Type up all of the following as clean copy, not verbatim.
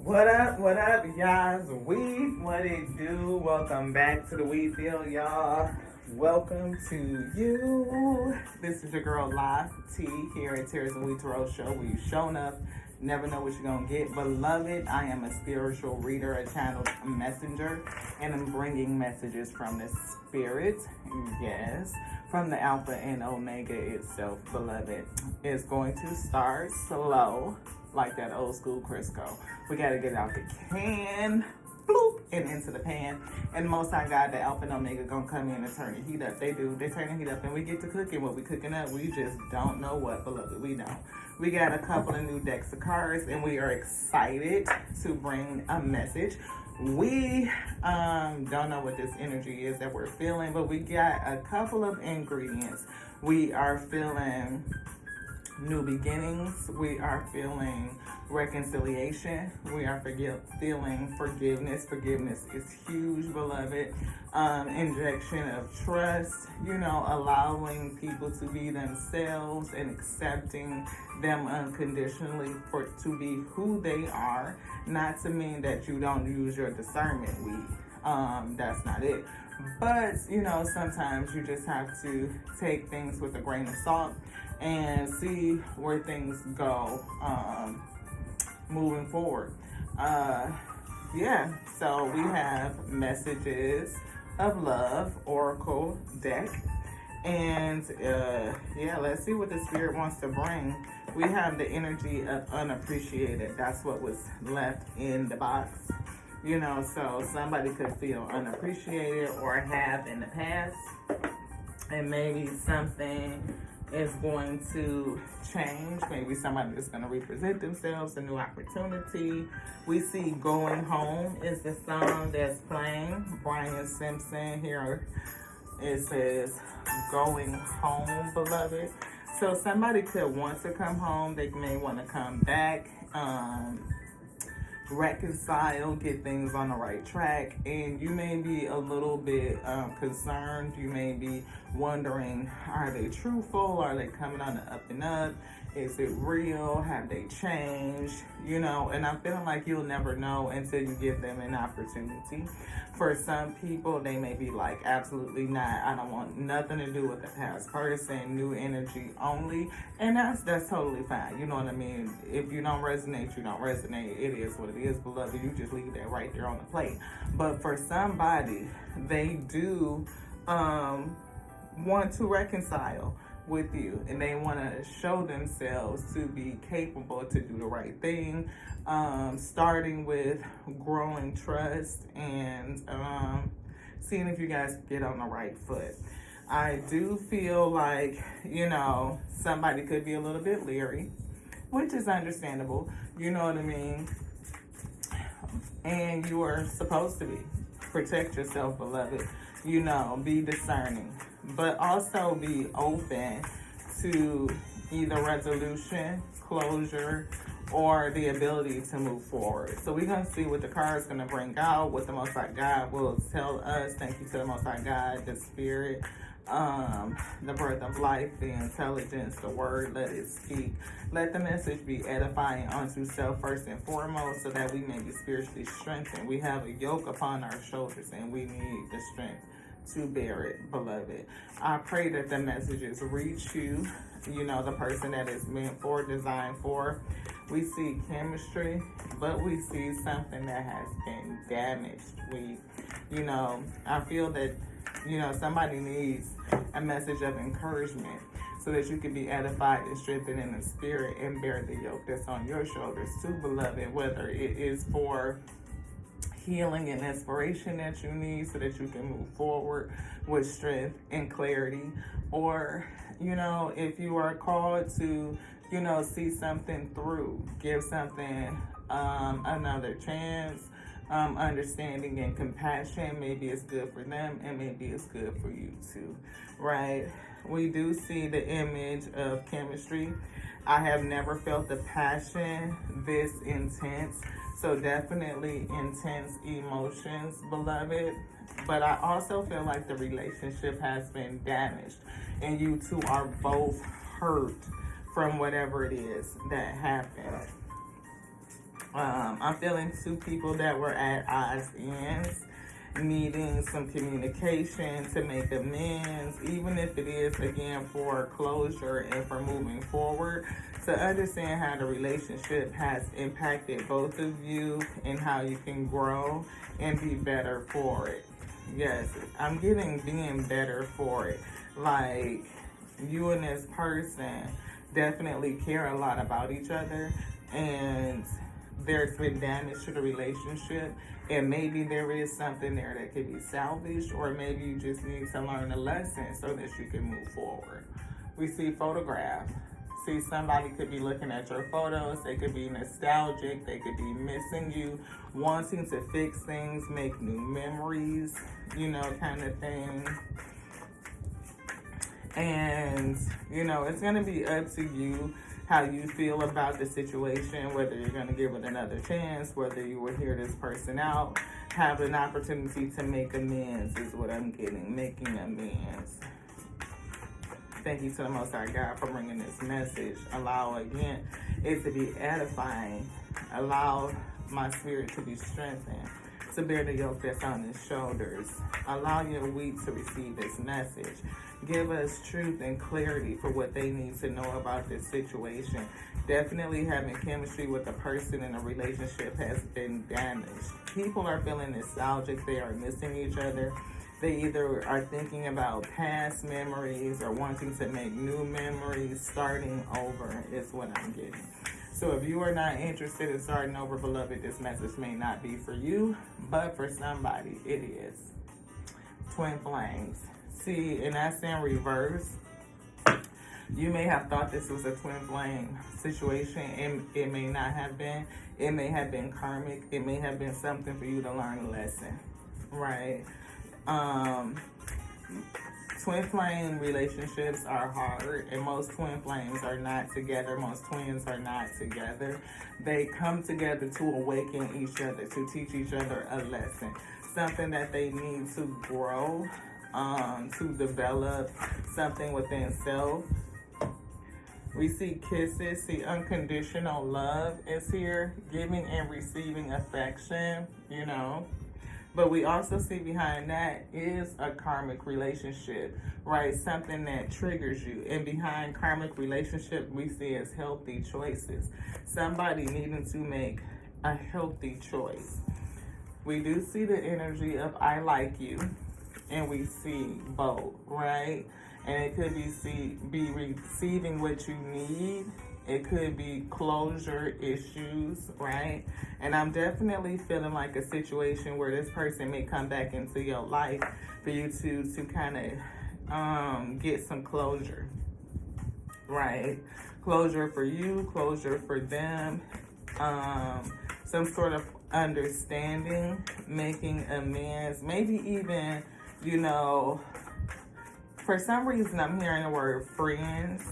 What up, y'all? What it do? Welcome back to the weed field, y'all. Welcome to you. This is your girl, Live T, here at Tears and Weed Tarot Show, where you shown up, never know what you're gonna get. Beloved, I am a spiritual reader, a channel messenger, and I'm bringing messages from the spirit, yes, from the Alpha and Omega itself, beloved. It's going to start slow, like that old school Crisco. We gotta get out the can, bloop, and into the pan. And the Most High God, the Alpha and Omega, gonna come in and turn the heat up. They do. They turn the heat up, and we get to cooking. What we cooking up, we just don't know what, beloved. We don't. We got a couple of new decks of cards, and we are excited to bring a message. We don't know what this energy is that we're feeling, but we got a couple of ingredients. We are feeling new beginnings. We are feeling reconciliation. We are feeling forgiveness. Forgiveness is huge, beloved. Injection of trust, allowing people to be themselves and accepting them unconditionally to be who they are. Not to mean that you don't use your discernment weed. That's not it. But, sometimes you just have to take things with a grain of salt and see where things go moving forward. So we have Messages of Love Oracle deck. And let's see what the spirit wants to bring. We have the energy of unappreciated. That's what was left in the box. So somebody could feel unappreciated or have in the past. And maybe something is going to change. Maybe somebody is going to represent themselves, a new opportunity. We see Going Home is the song that's playing. Brian Simpson here. It says Going Home, beloved. So somebody could want to come home. They may want to come back, reconcile, get things on the right track, and you may be a little bit concerned. You may be wondering, are they truthful? Are they coming on the up and up? Is it real? Have they changed? And I'm feeling like you'll never know until you give them an opportunity. For some people, they may be like, absolutely not. I don't want nothing to do with the past person, new energy only. And that's totally fine. You know what I mean? If you don't resonate, you don't resonate. It is what it is, beloved. You just leave that right there on the plate. But for somebody, they do want to reconcile with you, and they want to show themselves to be capable to do the right thing, starting with growing trust and seeing if you guys get on the right foot. I do feel like, somebody could be a little bit leery, which is understandable, you know what I mean? And you are supposed to be. Protect yourself, beloved. Be discerning, but also be open to either resolution, closure, or the ability to move forward. So we're going to see what the card is going to bring out, what the Most High God will tell us. Thank you to the Most High God, the Spirit, the breath of life, the intelligence, the word, let it speak. Let the message be edifying unto self first and foremost, so that we may be spiritually strengthened. We have a yoke upon our shoulders, and we need the strength to bear it, beloved. I pray that the messages reach you, the person that is meant for, designed for. We see chemistry, but we see something that has been damaged. I feel that, somebody needs a message of encouragement so that you can be edified and strengthened in the spirit and bear the yoke that's on your shoulders too, beloved, whether it is for healing and inspiration that you need so that you can move forward with strength and clarity, or if you are called to see something through, give something another chance, understanding and compassion. Maybe it's good for them, and maybe it's good for you too, right? We do see the image of chemistry. I have never felt the passion this intense. So definitely intense emotions, beloved. But I also feel like the relationship has been damaged, and you two are both hurt from whatever it is that happened. I'm feeling two people that were at odds ends, needing some communication to make amends, even if it is, again, for closure and for moving forward, to understand how the relationship has impacted both of you and how you can grow and be better for it. Yes, I'm getting being better for it. Like, you and this person definitely care a lot about each other, and there's been damage to the relationship, and maybe there is something there that could be salvaged, or maybe you just need to learn a lesson so that you can move forward. We see photograph. See, somebody could be looking at your photos, they could be nostalgic, they could be missing you, wanting to fix things, make new memories, kind of thing. And, it's going to be up to you how you feel about the situation, whether you're going to give it another chance, whether you will hear this person out, have an opportunity to make amends is what I'm getting, making amends. Thank you to the Most High God for bringing this message. Allow, again, it to be edifying. Allow my spirit to be strengthened, to bear the yoke that's on his shoulders. Allow your weak to receive this message. Give us truth and clarity for what they need to know about this situation. Definitely having chemistry with the person in a relationship has been damaged. People are feeling nostalgic. They are missing each other. They either are thinking about past memories or wanting to make new memories. Starting over is what I'm getting. So if you are not interested in starting over, beloved, this message may not be for you, but for somebody, it is. Twin flames. See, and that's in reverse. You may have thought this was a twin flame situation, and it may not have been. It may have been karmic. It may have been something for you to learn a lesson, right? Twin flame relationships are hard, and most twin flames are not together. Most twins are not together. They come together to awaken each other, to teach each other a lesson, something that they need to grow, to develop something within self. We see kisses, see unconditional love is here, giving and receiving affection, But we also see behind that is a karmic relationship, right? Something that triggers you. And behind karmic relationship, we see as healthy choices. Somebody needing to make a healthy choice. We do see the energy of I like you, and we see both, right? And it could be receiving what you need. It could be closure issues, right? And I'm definitely feeling like a situation where this person may come back into your life for you to kind of get some closure, right? Closure for you, closure for them, some sort of understanding, making amends, maybe even, for some reason I'm hearing the word friends,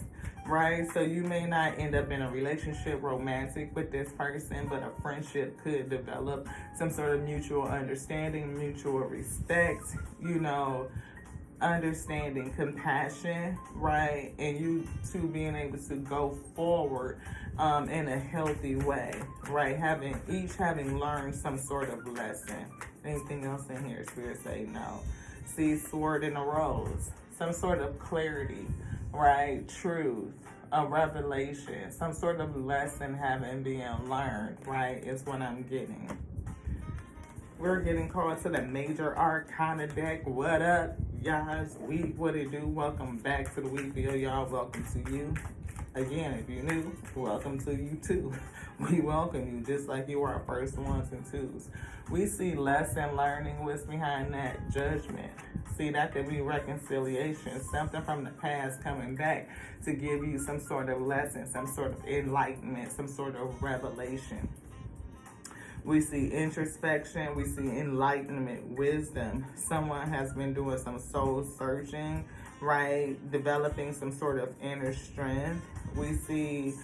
right? So you may not end up in a relationship romantic with this person, but a friendship could develop, some sort of mutual understanding, mutual respect, understanding, compassion, right? And you two being able to go forward in a healthy way, right? Having learned some sort of lesson. Anything else in here? Spirit say no. See, sword and a rose. Some sort of clarity, right? Truth, a revelation, some sort of lesson having been learned, right? Is what I'm getting. We're getting called to the Major Arcana deck. What up, guys? What it do? Welcome back to the Week Video, y'all. Welcome to you. Again, if you're new, welcome to you too. We welcome you just like you are our first ones and twos. We see lesson learning. What's behind that? Judgment. See, that could be reconciliation, something from the past coming back to give you some sort of lesson, some sort of enlightenment, some sort of revelation. We see introspection, we see enlightenment, wisdom. Someone has been doing some soul searching, right? Developing some sort of inner strength. We see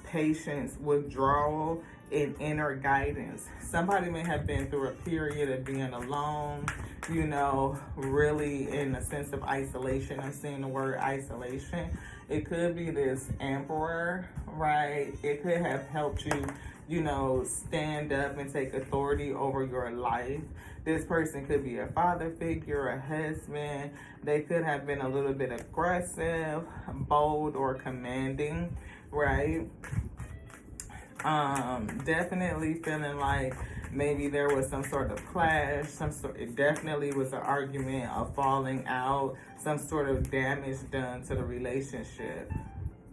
patience, withdrawal, and inner guidance. Somebody may have been through a period of being alone, really in a sense of isolation. I'm seeing the word isolation. It could be this emperor, right? It could have helped you you know, stand up and take authority over your life. This person could be a father figure, a husband. They could have been a little bit aggressive, bold, or commanding, right? Definitely feeling like maybe there was some sort of clash, it definitely was an argument, a falling out, some sort of damage done to the relationship.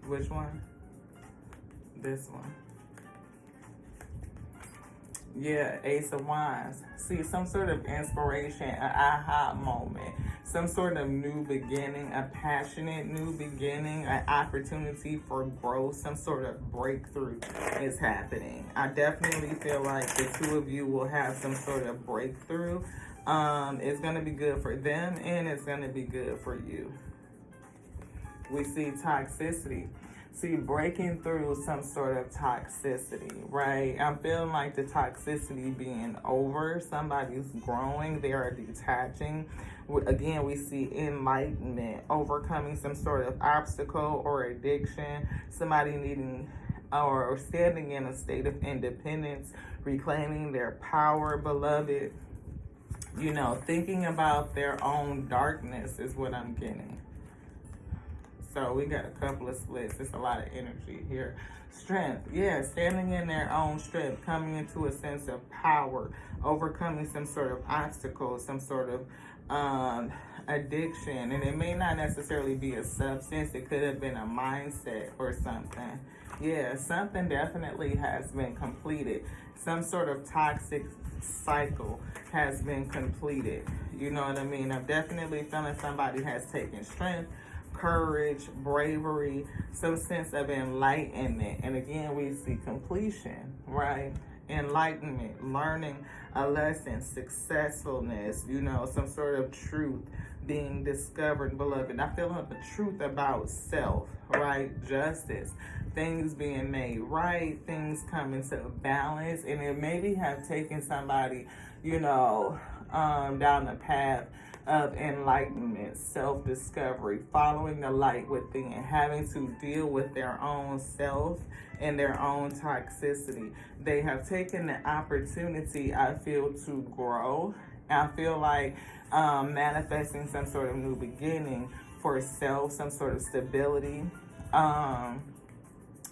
Which one? This one. Yeah, Ace of Wands. See, some sort of inspiration, an aha moment, some sort of new beginning, a passionate new beginning, an opportunity for growth, some sort of breakthrough is happening. I definitely feel like the two of you will have some sort of breakthrough. It's going to be good for them and it's going to be good for you. We see toxicity. See, breaking through some sort of toxicity, right? I'm feeling like the toxicity being over. Somebody's growing. They are detaching. Again, we see enlightenment, overcoming some sort of obstacle or addiction. Somebody needing or standing in a state of independence, reclaiming their power, beloved. You know, thinking about their own darkness is what I'm getting. So we got a couple of splits. It's a lot of energy here. Strength. Yeah, standing in their own strength, coming into a sense of power, overcoming some sort of obstacle, some sort of addiction. And it may not necessarily be a substance. It could have been a mindset or something. Yeah, something definitely has been completed. Some sort of toxic cycle has been completed. You know what I mean? I'm definitely feeling somebody has taken strength, courage, bravery, some sense of enlightenment. And again, we see completion, right? Enlightenment, learning a lesson, successfulness, you know, some sort of truth being discovered, beloved. I feel like the truth about self, right? Justice, things being made right, things coming to balance. And it maybe have taken somebody, you know, down the path of enlightenment, self-discovery, following the light within, having to deal with their own self and their own toxicity. They have taken the opportunity, I feel, to grow. I feel like manifesting some sort of new beginning for self, some sort of stability.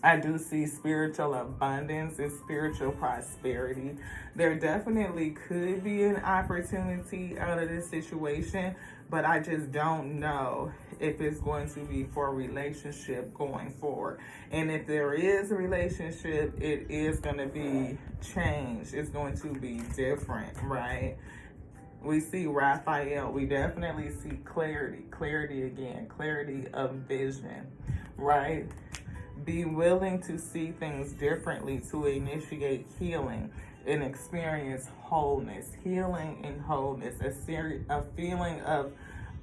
I do see spiritual abundance and spiritual prosperity. There definitely could be an opportunity out of this situation, but I just don't know if it's going to be for a relationship going forward. And if there is a relationship, it is going to be changed. It's going to be different, right? We see Raphael. We definitely see clarity again, clarity of vision, right? Be willing to see things differently, to initiate healing and experience wholeness. Healing and wholeness, a feeling of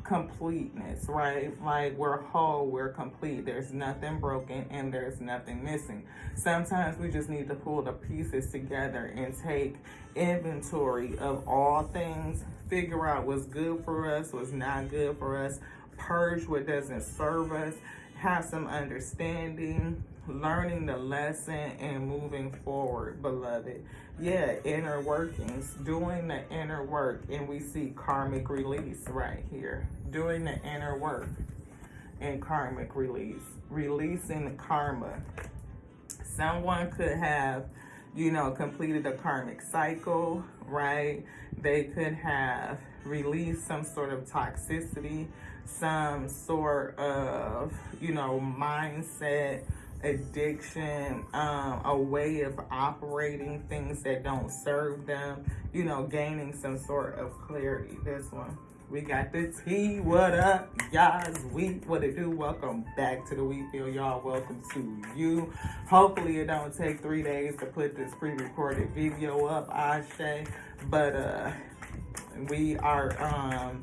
completeness, right? Like we're whole, we're complete. There's nothing broken and there's nothing missing. Sometimes we just need to pull the pieces together and take inventory of all things, figure out what's good for us, what's not good for us, purge what doesn't serve us, have some understanding, learning the lesson, and moving forward, beloved. Yeah, inner workings, doing the inner work, and we see karmic release right here. Doing the inner work and karmic release, releasing karma. Someone could have, you know, completed a karmic cycle, right? They could have released some sort of toxicity, some sort of, you know, mindset, addiction, a way of operating things that don't serve them, you know, gaining some sort of clarity. This one. We got the tea. What up, y'all? Wheat, what it do? Welcome back to the Wheat Field, y'all. Welcome to you. Hopefully it don't take 3 days to put this pre-recorded video up, I say. But we are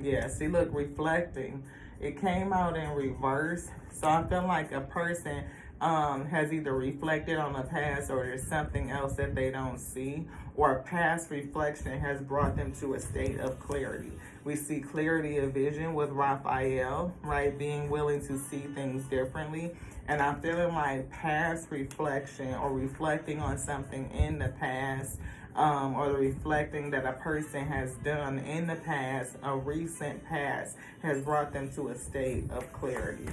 yeah, see, look, reflecting. It came out in reverse. So I feel like a person has either reflected on the past, or there's something else that they don't see, or past reflection has brought them to a state of clarity. We see clarity of vision with Raphael, right? Being willing to see things differently. And I'm feeling like past reflection, or reflecting on something in the past, or the reflecting that a person has done in the past, a recent past, has brought them to a state of clarity.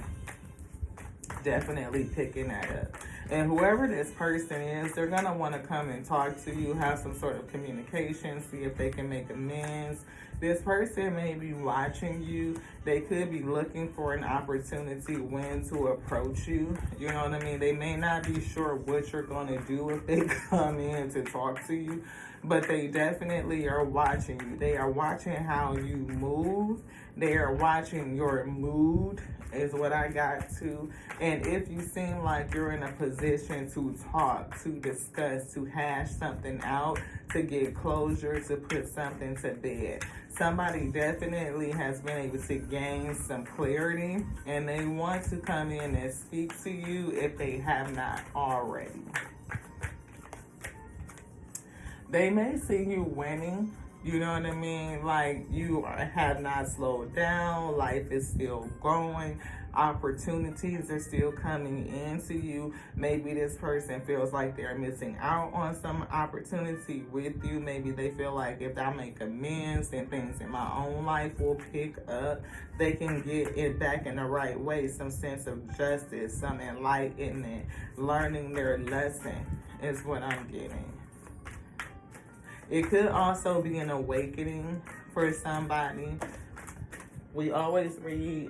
Definitely picking that up. And whoever this person is, they're going to want to come and talk to you, have some sort of communication, see if they can make amends. This person may be watching you. They could be looking for an opportunity when to approach you. You know what I mean? They may not be sure what you're going to do if they come in to talk to you, but they definitely are watching you. They are watching how you move. They are watching your mood, is what I got to. And if you seem like you're in a position to talk, to discuss, to hash something out, to get closure, to put something to bed, somebody definitely has been able to gain some clarity, and they want to come in and speak to you if they have not already. They may see you winning. You know what I mean? Like, you have not slowed down. Life is still going. Opportunities are still coming into you. Maybe this person feels like they're missing out on some opportunity with you. Maybe they feel like if I make amends, then things in my own life will pick up. They can get it back in the right way. Some sense of justice, some enlightenment, learning their lesson is what I'm getting. It could also be an awakening for somebody. We always read,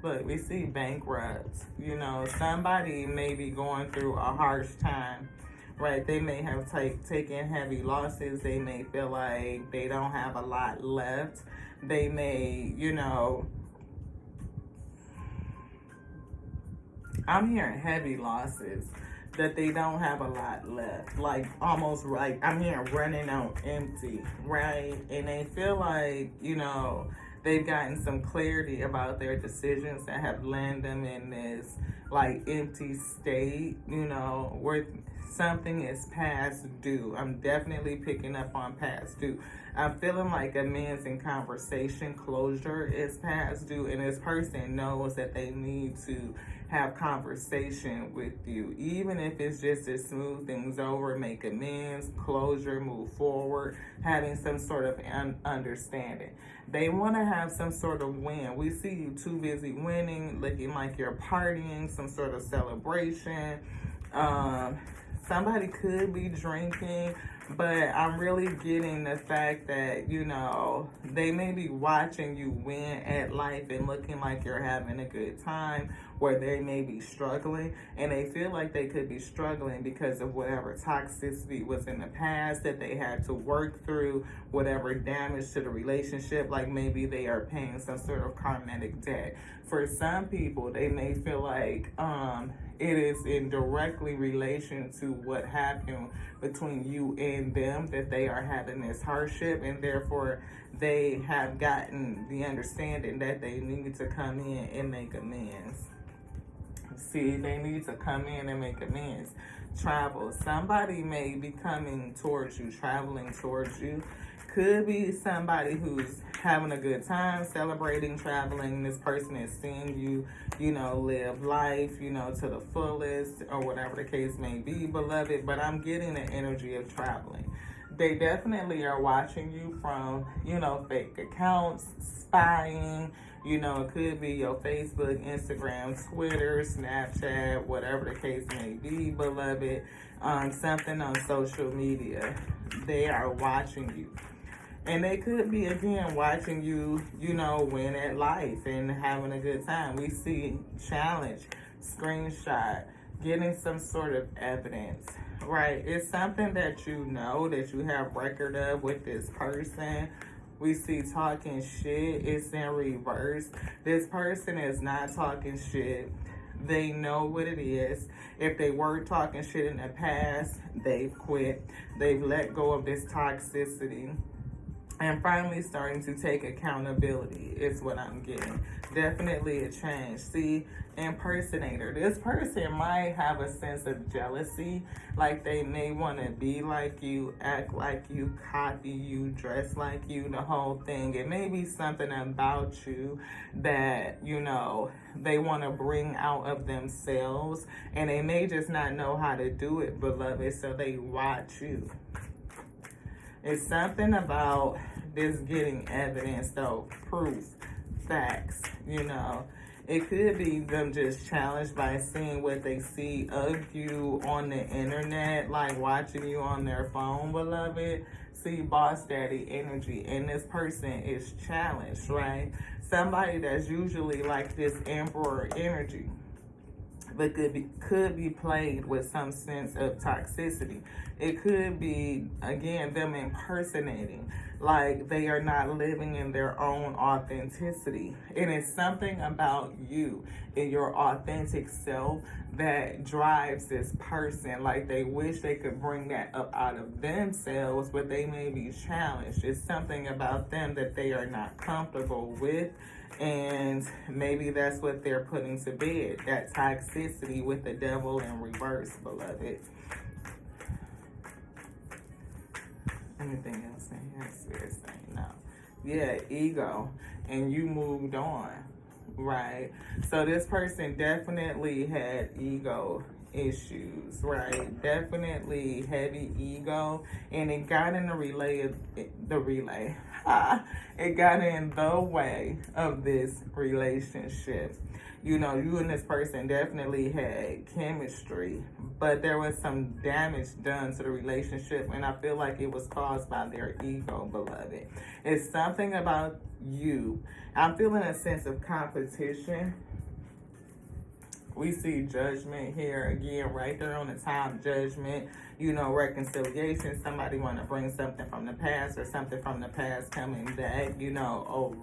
but we see bankrupts. Somebody may be going through a harsh time, right? They may have taken heavy losses. They may feel like they don't have a lot left. They may, I'm hearing heavy losses, that they don't have a lot left, like almost like I'm here running out empty, right? And they feel like, they've gotten some clarity about their decisions that have landed them in this like empty state, where something is past due. I'm definitely picking up on past due. I'm feeling like amends and conversation, closure is past due, and this person knows that they need to have conversation with you, even if it's just to smooth things over, make amends, closure, move forward, having some sort of understanding. They want to have some sort of win. We see you too busy winning, looking like you're partying, some sort of celebration. Somebody could be drinking, but I'm really getting the fact that, they may be watching you win at life and looking like you're having a good time, where they may be struggling, and they feel like they could be struggling because of whatever toxicity was in the past that they had to work through, whatever damage to the relationship, like maybe they are paying some sort of karmic debt. For some people, they may feel like it is in directly relation to what happened between you and them that they are having this hardship, and therefore they have gotten the understanding that they need to come in and make amends. See, they need to come in and make amends. Travel. Somebody may be coming towards you, traveling towards you. Could be somebody who's having a good time, celebrating, traveling. This person is seeing you, live life, to the fullest, or whatever the case may be, beloved. But I'm getting the energy of traveling. They definitely are watching you from, fake accounts, spying. It could be your Facebook, Instagram, Twitter, Snapchat, whatever the case may be, beloved. Something on social media. They are watching you. And they could be, again, watching you, win at life and having a good time. We see challenge, screenshot, getting some sort of evidence, right? It's something that that you have record of with this person. We see talking shit. It's in reverse. This person is not talking shit. They know what it is. If they were talking shit in the past, they've quit. They've let go of this toxicity. and finally starting to take accountability is what I'm getting. Definitely a change. See, impersonator. This person might have a sense of jealousy, like they may want to be like you, act like you, copy you, dress like you, the whole thing. It may be something about you that, you know, they want to bring out of themselves, and they may just not know how to do it, beloved, so they watch you. It's something about this getting evidence, though, proof, facts, you know. It could be them just challenged by seeing what they see of you on the internet, like watching you on their phone, beloved. See, boss daddy energy, and this person is challenged, right? Somebody that's usually like this emperor energy, but could be played with some sense of toxicity. It could be, again, them impersonating, like they are not living in their own authenticity. And it's something about you and your authentic self that drives this person. Like they wish they could bring that up out of themselves, but they may be challenged. It's something about them that they are not comfortable with. And maybe that's what they're putting to bed, that toxicity with the devil in reverse, beloved. Anything else in here? Spirit saying no. Yeah, ego. And you moved on, right? So this person definitely had ego issues, right? Definitely heavy ego, and it got in it got in the way of this relationship. You know, you and this person definitely had chemistry, but there was some damage done to the relationship, and I feel like it was caused by their ego, beloved. It's something about you. I'm feeling a sense of competition. We see judgment here again, right there on the top, judgment, you know, reconciliation. Somebody want to bring something from the past, or something from the past coming back, you know.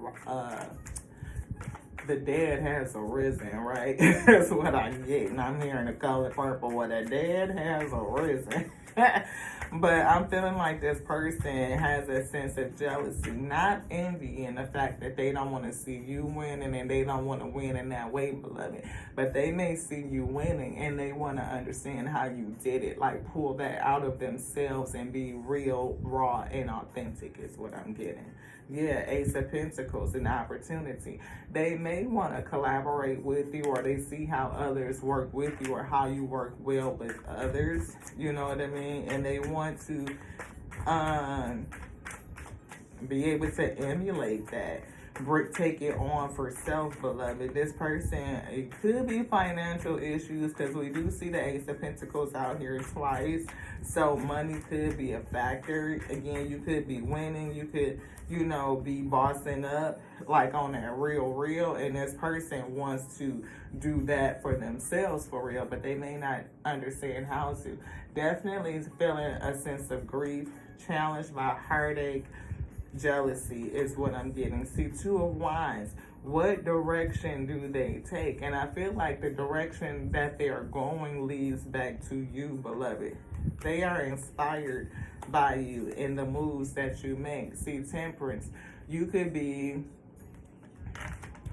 The dead has arisen, right? That's what I'm getting. I'm hearing the color purple. Well, the dead has arisen. But I'm feeling like this person has a sense of jealousy, not envy, in the fact that they don't want to see you winning, and they don't want to win in that way, beloved. But they may see you winning, and they want to understand how you did it, like pull that out of themselves and be real, raw, and authentic is what I'm getting. Yeah, Ace of Pentacles, an opportunity. They may want to collaborate with you, or they see how others work with you, or how you work well with others. You know what I mean? And they want to be able to emulate that. Take it on for self, beloved. This person, it could be financial issues, because we do see the Ace of Pentacles out here twice. So money could be a factor. Again, you could be winning. You could, you know, be bossing up, like on that real, and this person wants to do that for themselves for real, but they may not understand how to. Definitely feeling a sense of grief, challenged by heartache, jealousy is what I'm getting. See, Two of Wands. What direction do they take? And I feel like the direction that they are going leads back to you, beloved. They are inspired by you in the moves that you make. See, Temperance. You could be,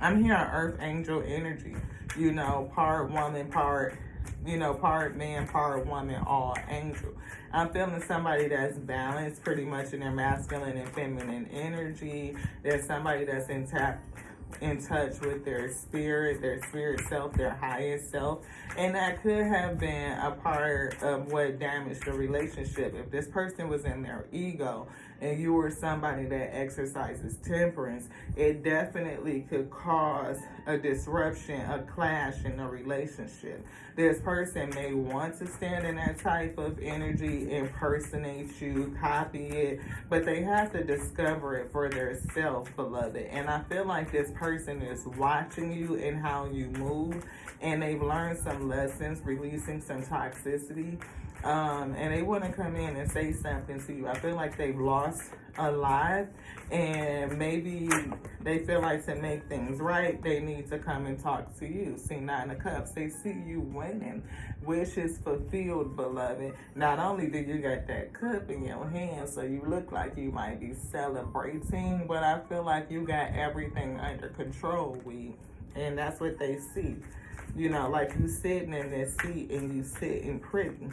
I'm hearing Earth Angel energy. You know, part woman, part man, part woman, all angel. I'm feeling somebody that's balanced pretty much in their masculine and feminine energy. There's somebody that's in touch with their spirit self, their highest self. And that could have been a part of what damaged the relationship. If this person was in their ego and you were somebody that exercises temperance, it definitely could cause a disruption, a clash in the relationship. This person may want to stand in that type of energy, impersonate you, copy it, but they have to discover it for their self, beloved. And I feel like this person is watching you and how you move, and they've learned some lessons, releasing some toxicity. And they want to come in and say something to you. I feel like they've lost lost a lot, and maybe they feel like to make things right, they need to come and talk to you. See, Nine of Cups, they see you winning. Wishes fulfilled, beloved. Not only do you got that cup in your hand, so you look like you might be celebrating, but I feel like you got everything under control, and that's what they see. You know, like you sitting in this seat and you sitting pretty.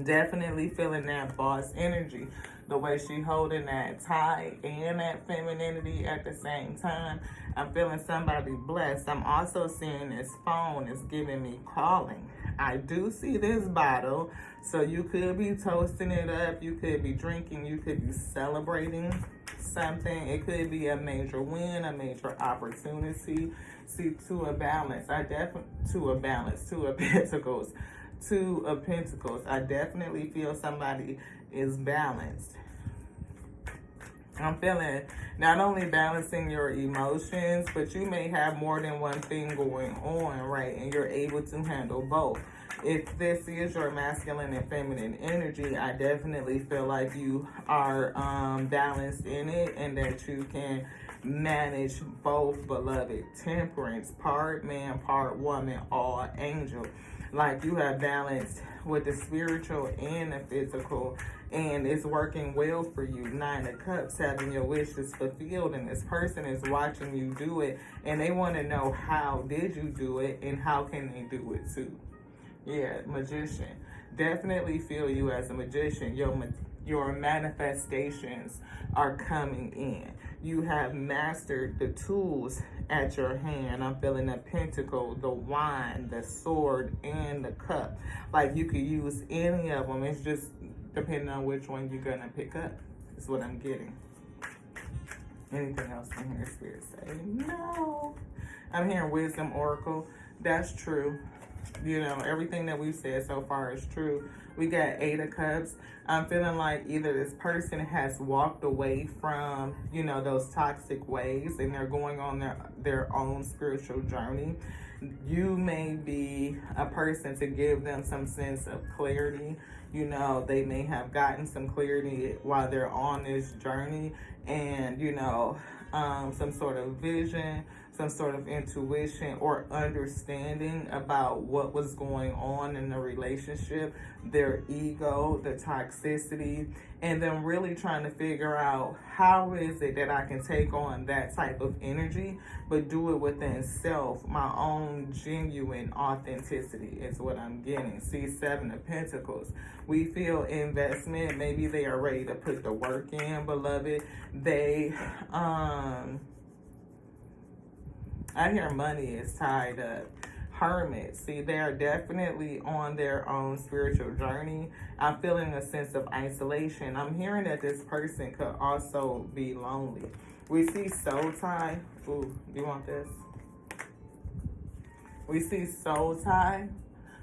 Definitely feeling that boss energy. The way she holding that tie and that femininity at the same time. I'm feeling somebody blessed. I'm also seeing this phone is giving me calling. I do see this bottle. So you could be toasting it up. You could be drinking. You could be celebrating something. It could be a major win, a major opportunity. See, Two of Pentacles. Two of Pentacles. I definitely feel somebody is balanced. I'm feeling not only balancing your emotions, but you may have more than one thing going on, right? And you're able to handle both. If this is your masculine and feminine energy, I definitely feel like you are balanced in it, and that you can manage both, beloved. Temperance, part man, part woman, all angel. Like you have balanced with the spiritual and the physical, and it's working well for you. Nine of Cups, having your wishes fulfilled, and this person is watching you do it, and they want to know how did you do it and how can they do it too. Yeah, Magician. Definitely feel you as a magician. Your manifestations are coming in. You have mastered the tools at your hand. I'm feeling the pentacle, the wand, the sword, and the cup. Like you could use any of them. It's just depending on which one you're gonna pick up. Is what I'm getting. Anything else in here, Spirit say? No. I'm hearing wisdom oracle. That's true. You know, everything that we've said so far is true. We got Eight of Cups. I'm feeling like either this person has walked away from, you know, those toxic ways, and they're going on their own spiritual journey. You may be a person to give them some sense of clarity. You know, they may have gotten some clarity while they're on this journey, and, you know, some sort of vision, some sort of intuition or understanding about what was going on in the relationship, their ego, the toxicity, and then really trying to figure out how is it that I can take on that type of energy, but do it within self, my own genuine authenticity is what I'm getting. See, Seven of Pentacles. We feel investment. Maybe they are ready to put the work in, beloved. They, I hear money is tied up. Hermit. See, they are definitely on their own spiritual journey. I'm feeling a sense of isolation. I'm hearing that this person could also be lonely. We see soul tie. Ooh, you want this? We see soul tie.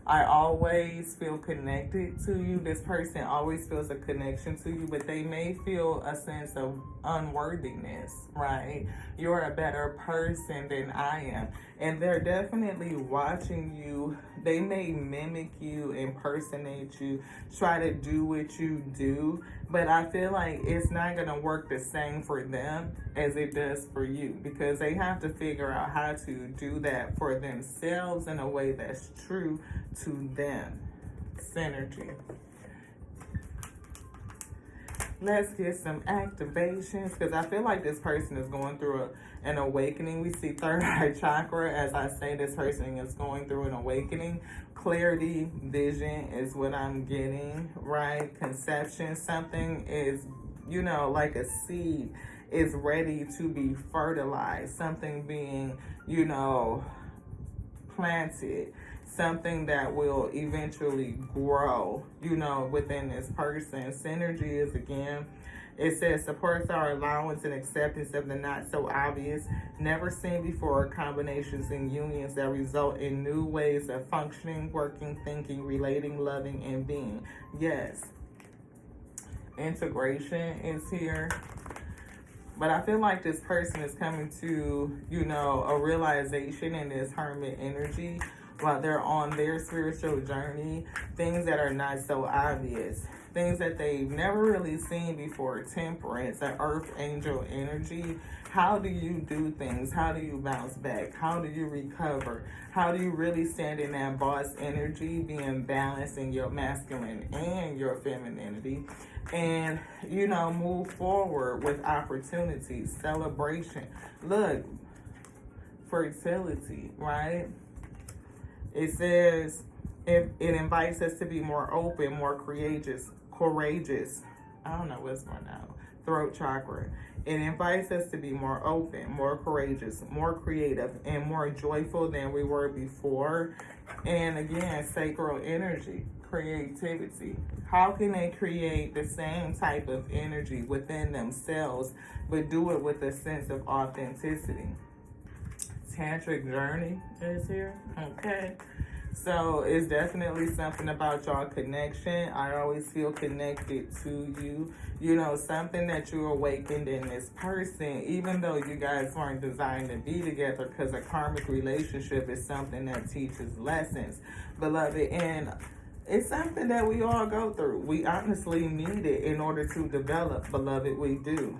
I always feel connected to you. This person always feels a connection to you, but they may feel a sense of unworthiness, right? You're a better person than I am. And they're definitely watching you. They may mimic you, impersonate you, try to do what you do, but I feel like it's not going to work the same for them as it does for you, because they have to figure out how to do that for themselves in a way that's true to them. Synergy. Let's get some activations, because I feel like this person is going through an awakening. We see third eye chakra. As I say, this person is going through an awakening. Clarity, vision is what I'm getting, right? Conception. Something is, you know, like a seed is ready to be fertilized. Something being, you know, planted. Something that will eventually grow, you know, within this person. Synergy is, again, it says supports our allowance and acceptance of the not so obvious, never seen before combinations and unions that result in new ways of functioning, working, thinking, relating, loving, and being. Yes, integration is here. But I feel like this person is coming to, you know, a realization in this hermit energy while they're on their spiritual journey, things that are not so obvious, things that they've never really seen before. Temperance, an earth angel energy. How do you do things? How do you bounce back? How do you recover? How do you really stand in that boss energy, being balanced in your masculine and your femininity? And, you know, move forward with opportunities, celebration. Look, fertility, right? It says it invites us to be more open, more courageous. I don't know what's going on. Throat chakra. It invites us to be more open, more courageous, more creative, and more joyful than we were before. And again, sacral energy, creativity. How can they create the same type of energy within themselves, but do it with a sense of authenticity? Tantric journey is here. Okay. So it's definitely something about y'all connection. I always feel connected to you. You know, something that you awakened in this person, even though you guys weren't designed to be together, because a karmic relationship is something that teaches lessons, beloved. And it's something that we all go through. We honestly need it in order to develop, beloved. We do.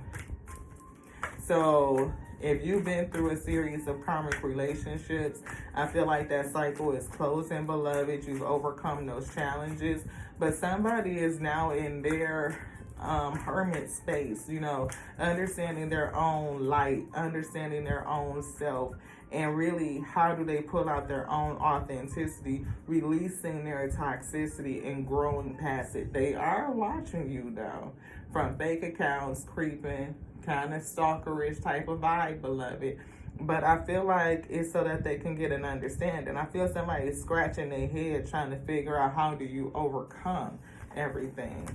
So if you've been through a series of karmic relationships, I feel like that cycle is closing, beloved. You've overcome those challenges, but somebody is now in their hermit space, you know, understanding their own light, understanding their own self, and really how do they pull out their own authenticity, releasing their toxicity and growing past it. They are watching you though, from fake accounts, creeping, kind of stalkerish type of vibe, beloved. But I feel like it's so that they can get an understanding. I feel somebody is scratching their head trying to figure out how do you overcome everything.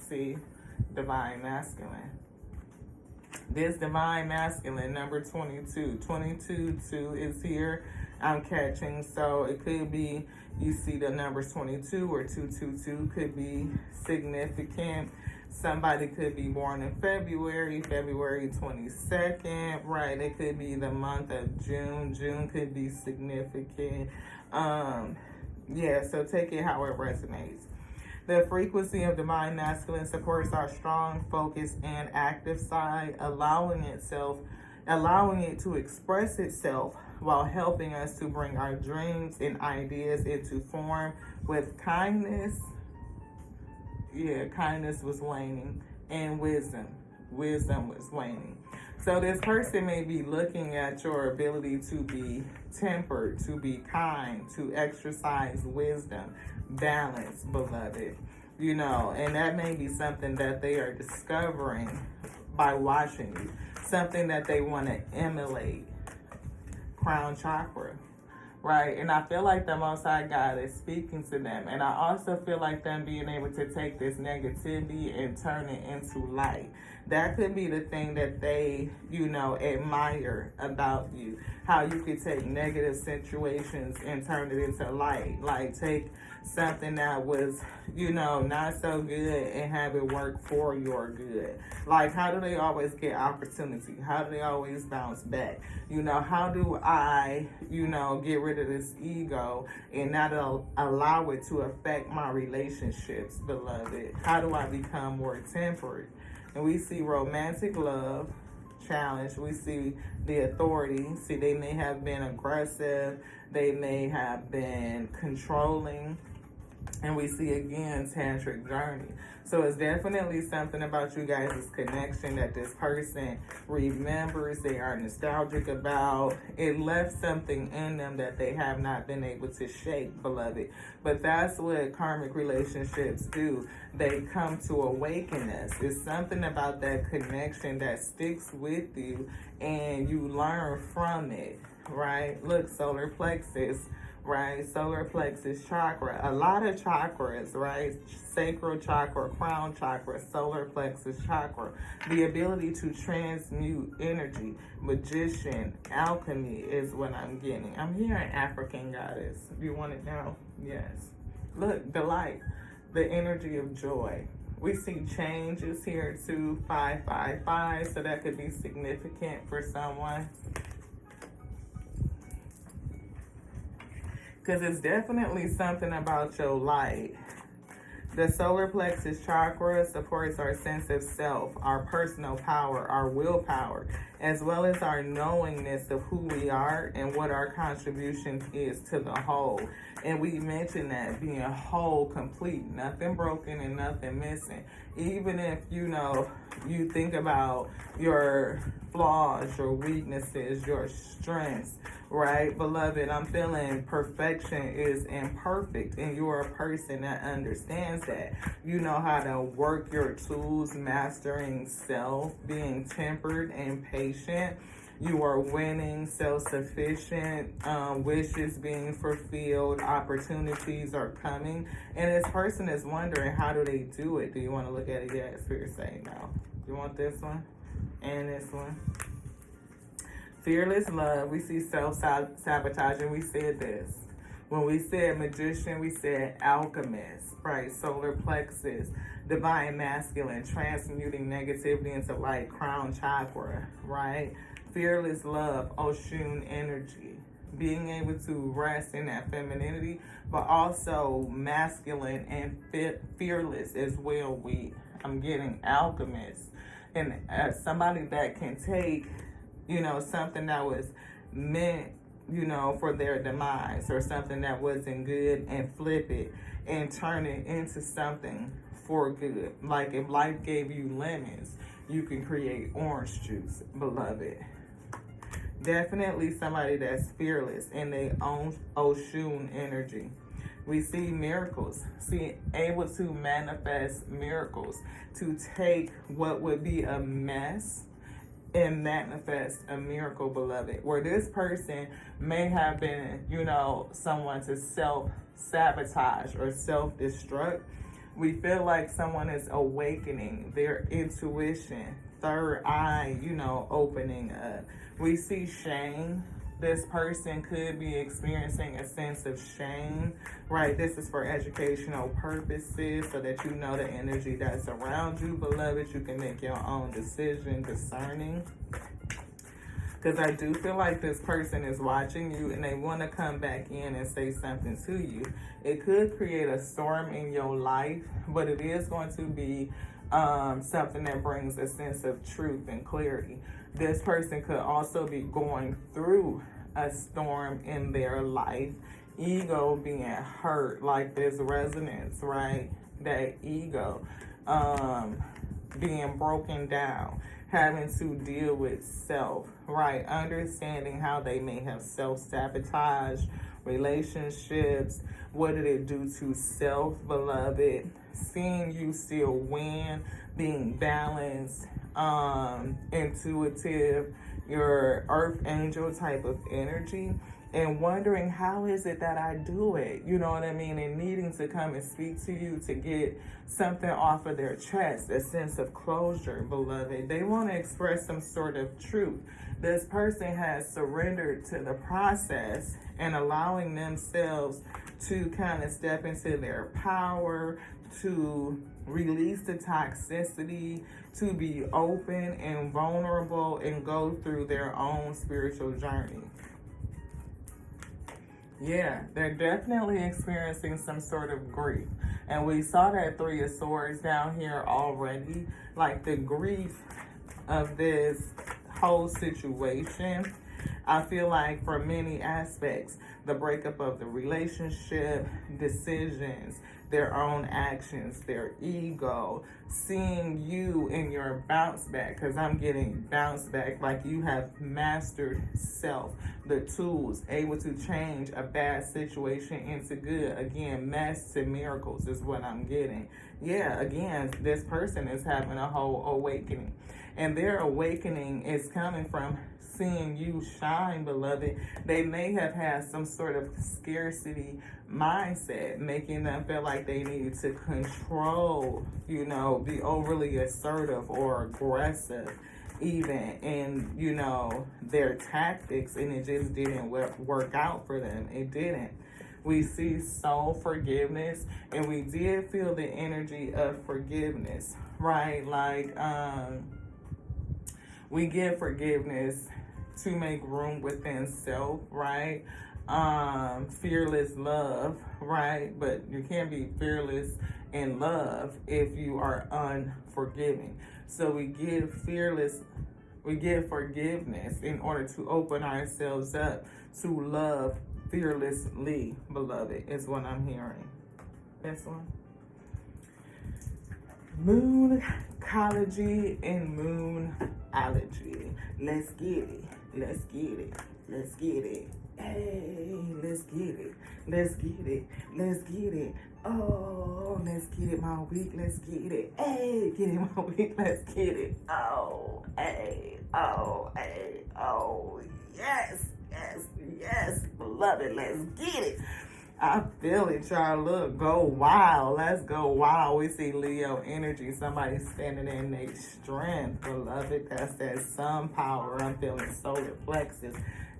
See, divine masculine. This divine masculine, number 22. 22 is here. I'm catching. So it could be, you see the numbers 22 or 222 could be significant. Somebody could be born in February 22nd, right? It could be the month of June. June could be significant. Yeah, so take it how it resonates. The frequency of divine masculine supports our strong, focused, and active side, allowing it to express itself while helping us to bring our dreams and ideas into form with kindness. Yeah, kindness was waning, and wisdom was waning. So this person may be looking at your ability to be tempered, to be kind, to exercise wisdom, balance, beloved. You know, and that may be something that they are discovering by watching you. Something that they want to emulate. Crown chakra. Right, and I feel like the Most High God is speaking to them. And I also feel like them being able to take this negativity and turn it into light. That could be the thing that they, you know, admire about you. How you could take negative situations and turn it into light. Like take something that was, you know, not so good and have it work for your good. Like, how do they always get opportunity? How do they always bounce back? You know, how do I, you know, get rid of this ego and not allow it to affect my relationships, beloved? How do I become more temperate? And we see romantic love, challenge. We see the authority. See, they may have been aggressive. They may have been controlling. And we see again tantric journey. So it's definitely something about you guys' connection that this person remembers, they are nostalgic about. It left something in them that they have not been able to shake, beloved. But that's what karmic relationships do. They come to awaken us. It's something about that connection that sticks with you and you learn from it, right? Look, solar plexus. Right, solar plexus chakra, a lot of chakras, right? Sacral chakra, crown chakra, solar plexus chakra. The ability to transmute energy, magician, alchemy is what I'm getting. I'm hearing African goddess. You want it now? Yes. Look, delight, the energy of joy. We see changes here too, 555, so that could be significant for someone. because it's definitely something about your light. The solar plexus chakra supports our sense of self, our personal power, our willpower, as well as our knowingness of who we are and what our contribution is to the whole. And we mentioned that being whole, complete, nothing broken and nothing missing. Even if, you think about your flaws, your weaknesses, your strengths, right? Beloved, I'm feeling perfection is imperfect, and you're a person that understands that. You know how to work your tools, mastering self, being tempered and patient. You are winning, self-sufficient, wishes being fulfilled, opportunities are coming. And this person is wondering, how do they do it? Do you want to look at it? Yes, Spirit saying no. You want this one and this one? Fearless love, we see self-sabotaging. We said this. When we said magician, we said alchemist, right? Solar plexus, divine masculine, transmuting negativity into light, crown chakra, right? Fearless love, Oshun energy, being able to rest in that femininity, but also masculine and fearless as well. I'm getting alchemist, and somebody that can take, something that was meant, for their demise, or something that wasn't good, and flip it and turn it into something for good. Like if life gave you lemons, you can create orange juice, beloved. Definitely somebody that's fearless in their own Oshun energy. We see miracles, able to manifest miracles, to take what would be a mess and manifest a miracle, beloved. Where this person may have been, someone to self-sabotage or self-destruct, we feel like someone is awakening their intuition, third eye, opening up. We see shame. This person could be experiencing a sense of shame, right? This is for educational purposes, so that you know the energy that's around you, beloved. You can make your own decision, discerning. Because I do feel like this person is watching you and they want to come back in and say something to you. It could create a storm in your life, but it is going to be something that brings a sense of truth and clarity. This person could also be going through a storm in their life. Ego being hurt, like this resonance, right? That ego being broken down, having to deal with self, right? Understanding how they may have self-sabotaged relationships. What did it do to self, beloved? Seeing you still win, being balanced, intuitive, your earth angel type of energy, and wondering, how is it that I do it? You know what I mean? And needing to come and speak to you to get something off of their chest, a sense of closure, beloved. They want to express some sort of truth. This person has surrendered to the process and allowing themselves to kind of step into their power, to release the toxicity, to be open and vulnerable and go through their own spiritual journey. Yeah, they're definitely experiencing some sort of grief. And we saw that Three of Swords down here already. Like the grief of this whole situation. I feel like for many aspects, the breakup of the relationship, decisions, their own actions, their ego, seeing you in your bounce back, because I'm getting bounce back, like you have mastered self, the tools, able to change a bad situation into good. Again, mess to miracles is what I'm getting. Yeah, again, this person is having a whole awakening. And their awakening is coming from seeing you shine, beloved. They may have had some sort of scarcity mindset, making them feel like they needed to control, be overly assertive or aggressive even in, their tactics, and it just didn't work out for them. It didn't. We see soul forgiveness, and we did feel the energy of forgiveness, right? Like, we give forgiveness to make room within self, right? fearless love, right? But you can't be fearless in love if you are unforgiving. So we give forgiveness in order to open ourselves up to love fearlessly, beloved, is what I'm hearing. This one. Mooncology and moonology. Let's get it. Let's get it. Let's get it. Hey, let's get it. Let's get it. Let's get it. Oh, let's get it, my week. Let's get it. Hey, get it, my week. Let's get it. Oh, hey. Oh, hey. Oh, yes. Yes. Yes. Beloved, let's get it. I feel it, y'all. Look, go wild. Let's go wild. We see Leo energy. Somebody standing in their strength, beloved. That's that sun power. I'm feeling solar plexus.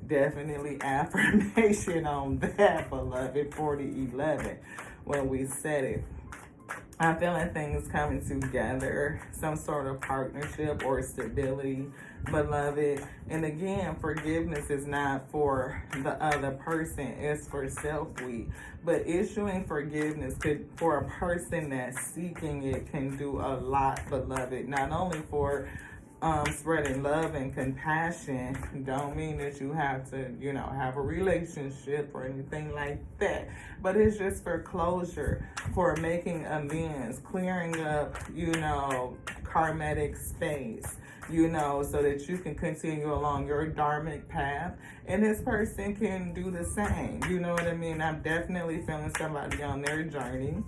Definitely affirmation on that, beloved. 4011 when we said it. I'm feeling things coming together, some sort of partnership or stability, beloved. And again, forgiveness is not for the other person, it's for self-we. But issuing forgiveness for a person that's seeking it can do a lot, beloved. Not only for spreading love and compassion. Don't mean that you have to, have a relationship or anything like that. But it's just for closure, for making amends, clearing up, karmatic space, so that you can continue along your dharmic path. And this person can do the same. You know what I mean? I'm definitely feeling somebody on their journey.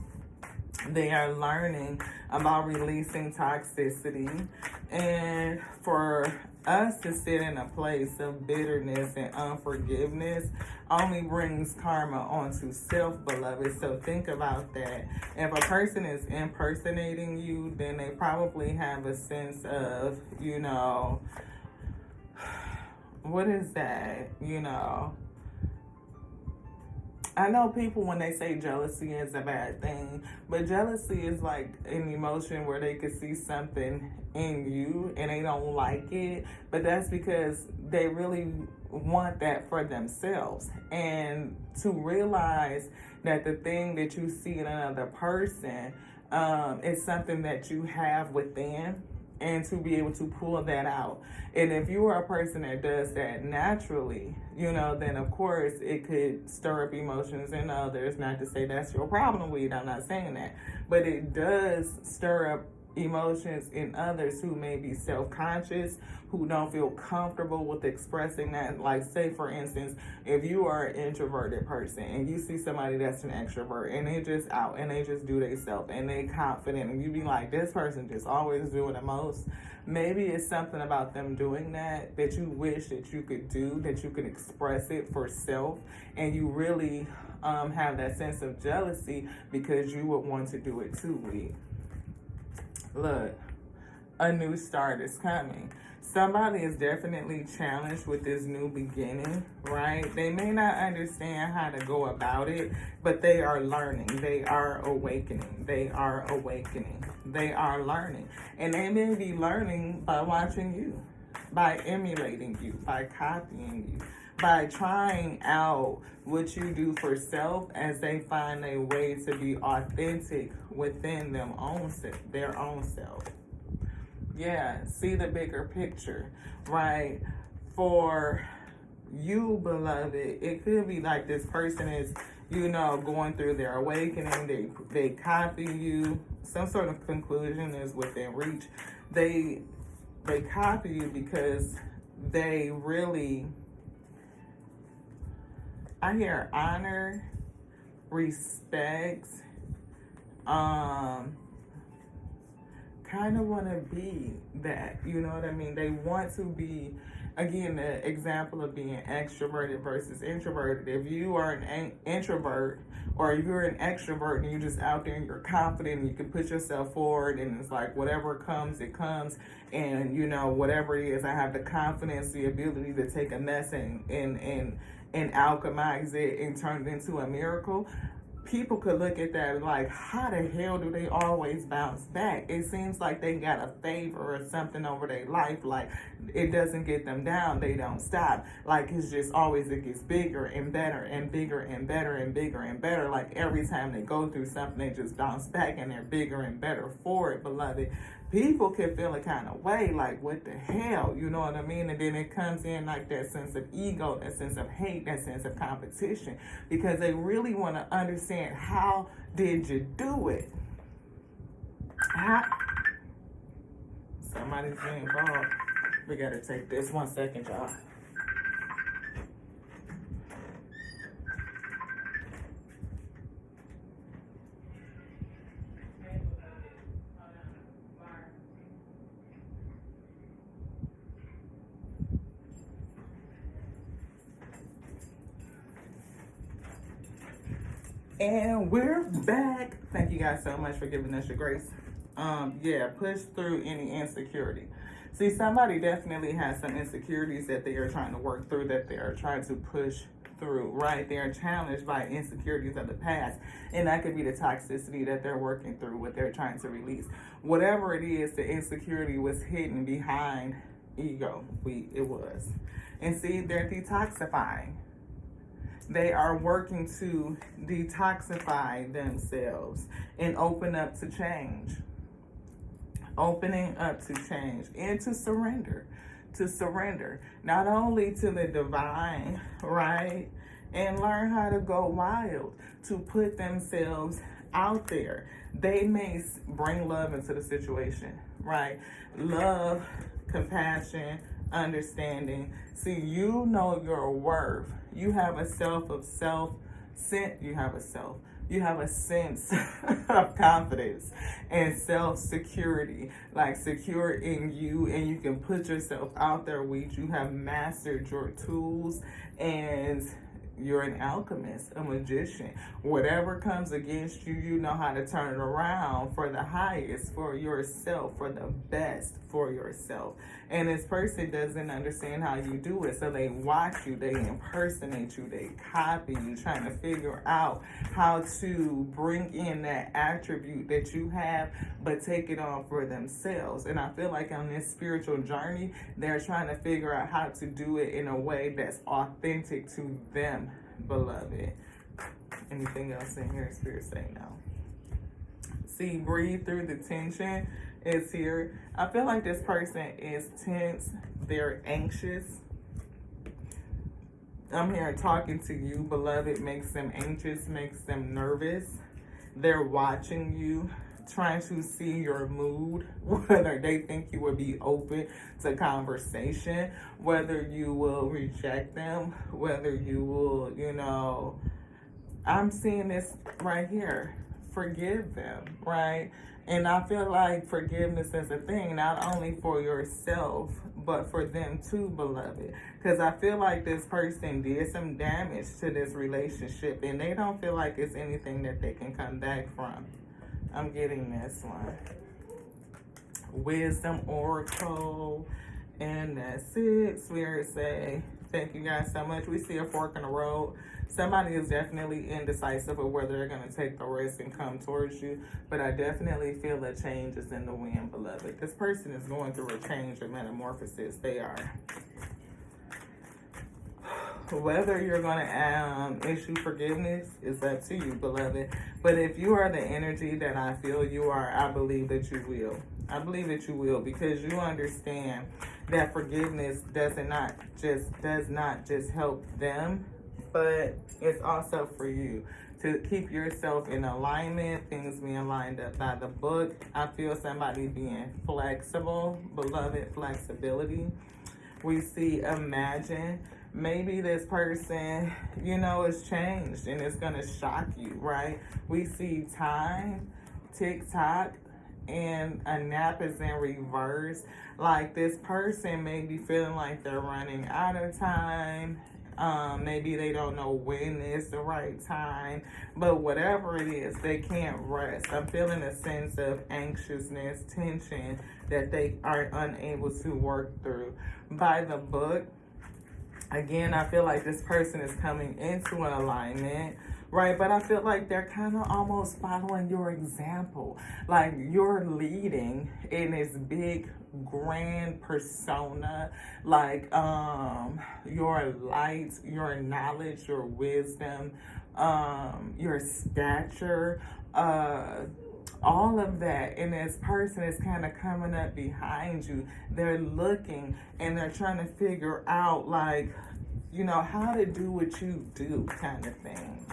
They are learning about releasing toxicity. And for us to sit in a place of bitterness and unforgiveness only brings karma onto self, beloved. So think about that. If a person is impersonating you, then they probably have a sense of, what is that? I know people, when they say jealousy is a bad thing, but jealousy is like an emotion where they could see something in you and they don't like it, but that's because they really want that for themselves. And to realize that the thing that you see in another person is something that you have within, and to be able to pull that out. And if you are a person that does that naturally, then of course it could stir up emotions in others. Not to say that's your problem with, I'm not saying that. But it does stir up emotions in others who may be self-conscious, who don't feel comfortable with expressing that. Like, say for instance, if you are an introverted person and you see somebody that's an extrovert and they just out and they just do themselves and they confident, and you be like, this person just always doing the most. Maybe it's something about them doing that you wish that you could do, that you could express it for self, and you really have that sense of jealousy because you would want to do it too. Look, a new start is coming. Somebody is definitely challenged with this new beginning, right? They may not understand how to go about it, but they are learning. They are awakening. They are awakening. They are learning. And they may be learning by watching you, by emulating you, by copying you, by trying out what you do for self as they find a way to be authentic within their own self. Yeah, see the bigger picture, right? For you, beloved, it could be like this person is, going through their awakening. They copy you. Some sort of conclusion is within reach. They copy you because they really, I hear honor, respect, kind of want to be that, you know what I mean? They want to be, again, the example of being extroverted versus introverted. If you are an introvert, or you're an extrovert and you're just out there and you're confident and you can put yourself forward and it's like whatever comes, it comes, and whatever it is, I have the confidence, the ability to take a mess and alchemize it and turn it into a miracle. people could look at that like, how the hell do they always bounce back? It seems like they got a favor or something over their life. Like, it doesn't get them down. They don't stop. Like, it's just always, it gets bigger and better and bigger and better and bigger and better. Like, every time they go through something, they just bounce back and they're bigger and better for it, beloved. People can feel a kind of way, like, what the hell, you know what I mean? And then it comes in like that sense of ego, that sense of hate, that sense of competition, because they really want to understand, how did you do it? How? Somebody's getting involved. We got to take this 1 second, y'all. And we're back. Thank you guys so much for giving us your grace. Yeah, push through any insecurity. See, somebody definitely has some insecurities that they are trying to work through, that they are trying to push through, right? They are challenged by insecurities of the past. And that could be the toxicity that they're working through, what they're trying to release. Whatever it is, the insecurity was hidden behind ego. It was. And see, they're detoxifying. They are working to detoxify themselves and open up to change. Opening up to change and to surrender. To surrender. Not only to the divine, right? And learn how to go wild. To put themselves out there. They may bring love into the situation, right? Love, compassion, understanding. See, you know your worth. You have a you have a sense of confidence and self-security, like secure in you, and you can put yourself out there with. You have mastered your tools, and you're an alchemist, a magician. Whatever comes against you, you know how to turn it around for the highest, for yourself, for the best for yourself. And this person doesn't understand how you do it, so they watch you, they impersonate you, they copy you, trying to figure out how to bring in that attribute that you have, but take it on for themselves. And I feel like on this spiritual journey, they're trying to figure out how to do it in a way that's authentic to them, beloved. Anything else in here, Spirit say no. See, breathe through the tension. Is here. I feel like this person is tense. They're anxious. I'm here talking to you, beloved. Makes them anxious, makes them nervous. They're watching you, trying to see your mood, whether they think you will be open to conversation, whether you will reject them, whether you will, I'm seeing this right here. Forgive them, right? And I feel like forgiveness is a thing, not only for yourself, but for them too, beloved. Because I feel like this person did some damage to this relationship, and they don't feel like it's anything that they can come back from. I'm getting this one. Wisdom Oracle. And that's it. Spirit say, thank you guys so much. We see a fork in the road. Somebody is definitely indecisive of whether they're going to take the risk and come towards you. But I definitely feel a change is in the wind, beloved. This person is going through a change, a metamorphosis. They are. Whether you're going to issue forgiveness is up to you, beloved. But if you are the energy that I feel you are, I believe that you will. I believe that you will, because you understand that forgiveness does not just help them, but it's also for you to keep yourself in alignment, things being lined up by the book. I feel somebody being flexible, beloved, flexibility. We see imagine. Maybe this person, is changed and it's going to shock you, right? We see time, tick-tock, and a nap is in reverse. Like this person may be feeling like they're running out of time. Maybe they don't know when is the right time, but whatever it is, they can't rest. I'm feeling a sense of anxiousness, tension that they are unable to work through. By the book, again, I feel like this person is coming into an alignment right? But I feel like they're kind of almost following your example. Like you're leading in this big grand persona, like your light, your knowledge, your wisdom, your stature, all of that. And this person is kind of coming up behind you. They're looking and they're trying to figure out, like, you know, how to do what you do, kind of thing.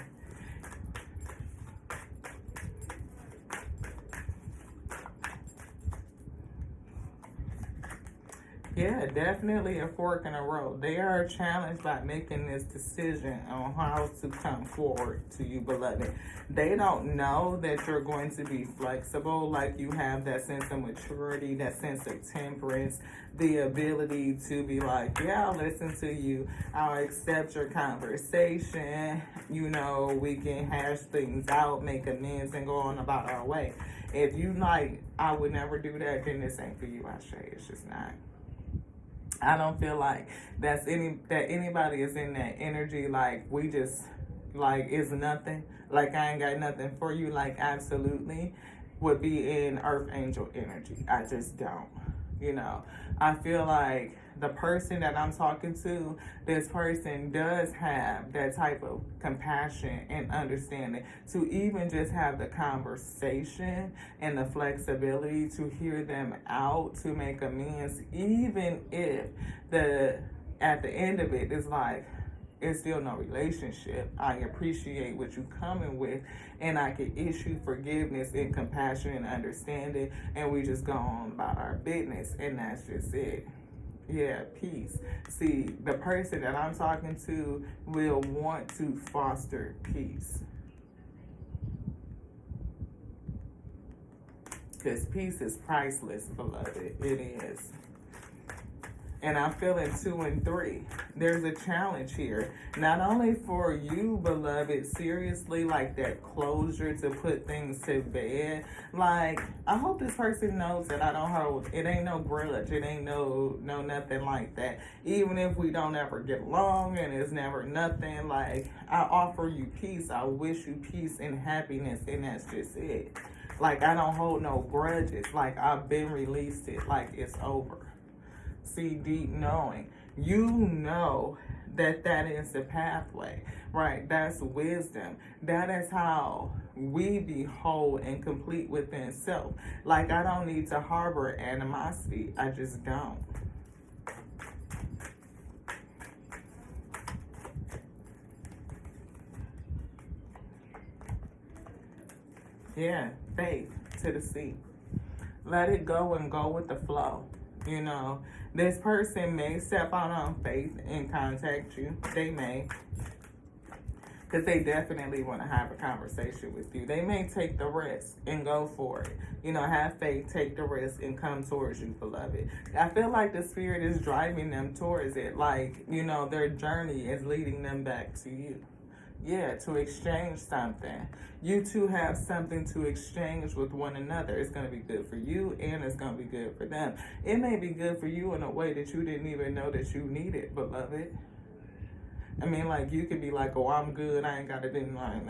Yeah, definitely a fork in the road. They are challenged by making this decision on how to come forward to you, beloved. They don't know that you're going to be flexible, like you have that sense of maturity, that sense of temperance, the ability to be like, yeah, I'll listen to you. I'll accept your conversation. You know, we can hash things out, make amends, and go on about our way. If you like, I would never do that, then this ain't for you, Ashe. It's just not. I don't feel like that anybody is in that energy, like we just, like, it's nothing, like I ain't got nothing for you, like absolutely would be in earth angel energy. I just don't, you know. I feel like the person that I'm talking to, this person does have that type of compassion and understanding to even just have the conversation and the flexibility to hear them out, to make amends, even if at the end of it is like, it's still no relationship. I appreciate what you coming with, and I can issue forgiveness and compassion and understanding, and we just go on about our business, and that's just it. Yeah, peace. See, the person that I'm talking to will want to foster peace. Because peace is priceless, beloved. It is. And I'm feeling 2 and 3. There's a challenge here. Not only for you, beloved, seriously, like that closure to put things to bed. Like, I hope this person knows that I don't hold, it ain't no grudge. It ain't no nothing like that. Even if we don't ever get along and it's never nothing, like, I offer you peace. I wish you peace and happiness, and that's just it. Like, I don't hold no grudges. Like, I've been released it. Like, it's over. See, deep knowing. You know that is the pathway, right? That's wisdom. That is how we be whole and complete within self. Like, I don't need to harbor animosity. I just don't. Yeah, faith to the sea. Let it go and go with the flow. You know, this person may step out on faith and contact you. They may. Because they definitely want to have a conversation with you. They may take the risk and go for it. You know, have faith, take the risk, and come towards you, beloved. I feel like the spirit is driving them towards it. Like, you know, their journey is leading them back to you. Yeah, to exchange something. You two have something to exchange with one another. It's going to be good for you, and it's going to be good for them. It may be good for you in a way that you didn't even know that you needed, beloved. I mean, like, you could be like, oh, I'm good. I ain't got to do like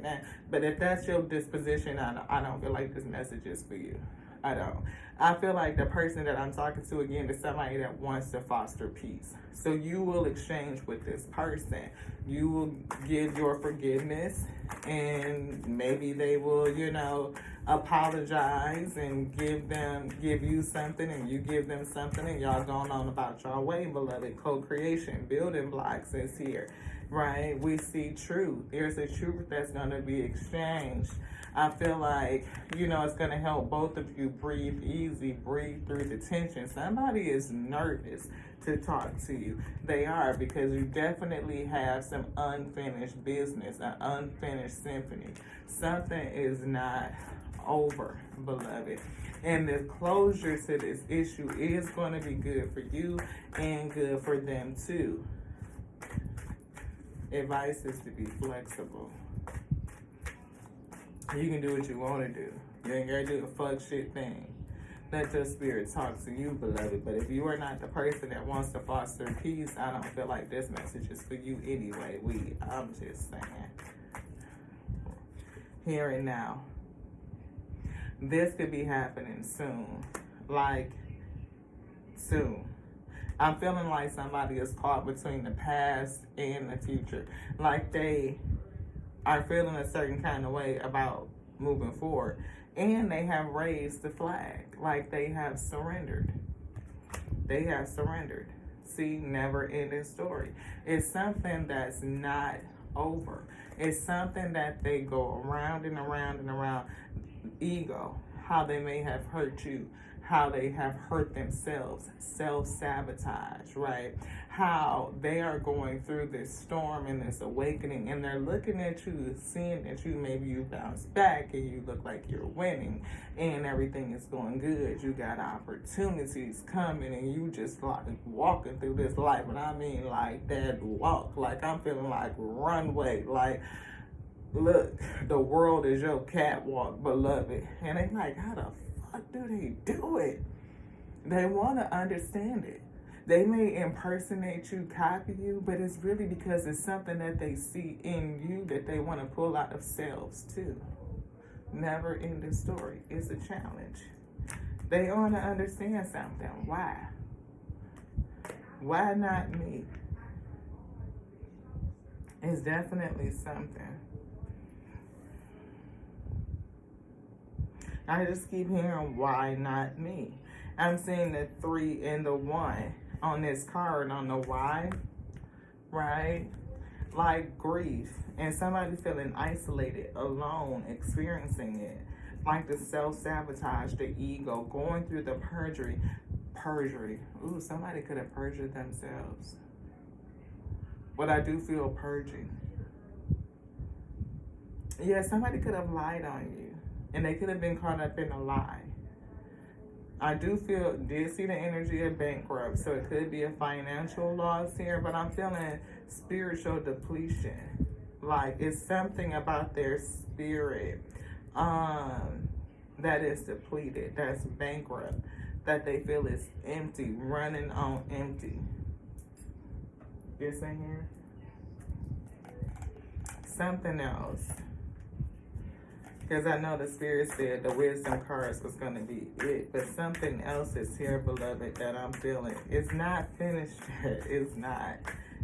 that. But if that's your disposition, I don't feel like this message is for you. I don't. I feel like the person that I'm talking to, again, is somebody that wants to foster peace. So you will exchange with this person. You will give your forgiveness, and maybe they will, you know, apologize and give you something, and you give them something, and y'all going on about your way, beloved. Co-creation, building blocks is here, right? We see truth. There's a truth that's going to be exchanged. I feel like, you know, it's going to help both of you breathe easy, breathe through the tension. Somebody is nervous to talk to you. They are, because you definitely have some unfinished business, an unfinished symphony. Something is not over, beloved. And the closure to this issue is going to be good for you and good for them too. Advice is to be flexible. You can do what you want to do. You ain't got to do a fuck shit thing. Let your spirit talk to you, beloved. But if you are not the person that wants to foster peace, I don't feel like this message is for you anyway. I'm just saying. Here and now. This could be happening soon. Like, soon. I'm feeling like somebody is caught between the past and the future. Like they are feeling a certain kind of way about moving forward. And they have raised the flag. Like they have surrendered. They have surrendered. See, never ending story. It's something that's not over. It's something that they go around and around and around. Ego, how they may have hurt you, how they have hurt themselves, self-sabotage, right? How they are going through this storm and this awakening, and they're looking at you, seeing that maybe you bounce back and you look like you're winning and everything is going good. You got opportunities coming and you just like walking through this life. And I mean like that walk, like I'm feeling like runway, like look, the world is your catwalk, beloved. And they like, how the fuck do they do it? They want to understand it. They may impersonate you, copy you, but it's really because it's something that they see in you that they want to pull out of selves too. Never ending story. It's a challenge. They want to understand something. Why? Why not me? It's definitely something. I just keep hearing, why not me? I'm seeing the 3 and the 1 on this card on the why, right? Like grief and somebody feeling isolated, alone, experiencing it. Like the self-sabotage, the ego, going through the perjury. Ooh, somebody could have perjured themselves. But I do feel purging. Yeah, somebody could have lied on you. And they could have been caught up in a lie. I did see the energy of bankrupt, so it could be a financial loss here, but I'm feeling spiritual depletion. Like it's something about their spirit that is depleted, that's bankrupt, that they feel is empty, running on empty. You're saying here? Something else. Because I know the Spirit said the wisdom cards was going to be it. But something else is here, beloved, that I'm feeling. It's not finished yet. It's not.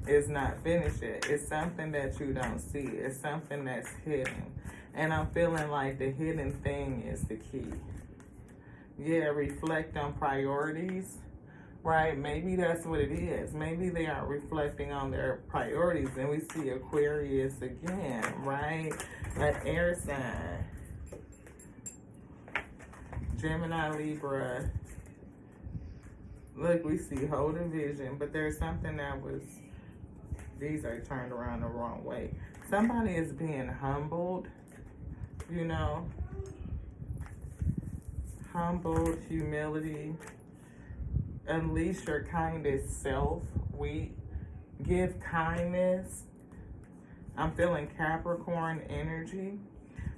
It's not finished yet. It's something that you don't see. It's something that's hidden. And I'm feeling like the hidden thing is the key. Yeah, reflect on priorities, right? Maybe that's what it is. Maybe they aren't reflecting on their priorities. And we see Aquarius again, right? An air sign. Gemini, Libra. Look, we see whole division, but there's something that was, these are turned around the wrong way. Somebody is being humbled, you know. Humbled, humility. Unleash your kindest self. Give kindness. I'm feeling Capricorn energy.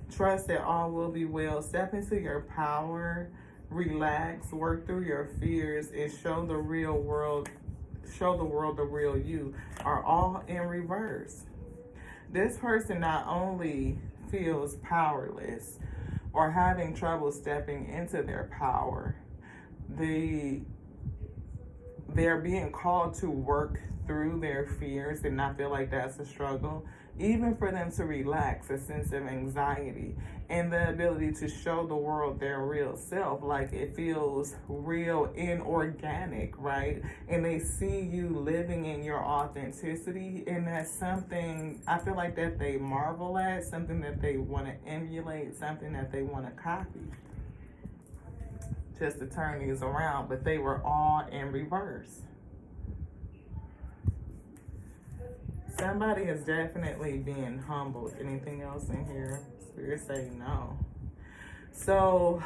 Trust that all will be well. Step into your power. Relax. Work through your fears and show the real world. Show the world the real you. Are all in reverse. This person not only feels powerless or having trouble stepping into their power, they're being called to work through their fears and not feel like that's a struggle. Even for them to relax, a sense of anxiety and the ability to show the world their real self, like it feels real and organic, right? And they see you living in your authenticity, and that's something I feel like that they marvel at, something that they want to emulate, something that they want to copy. Just to turn these around, but they were all in reverse. Somebody is definitely being humbled. Anything else in here? Spirit say no. So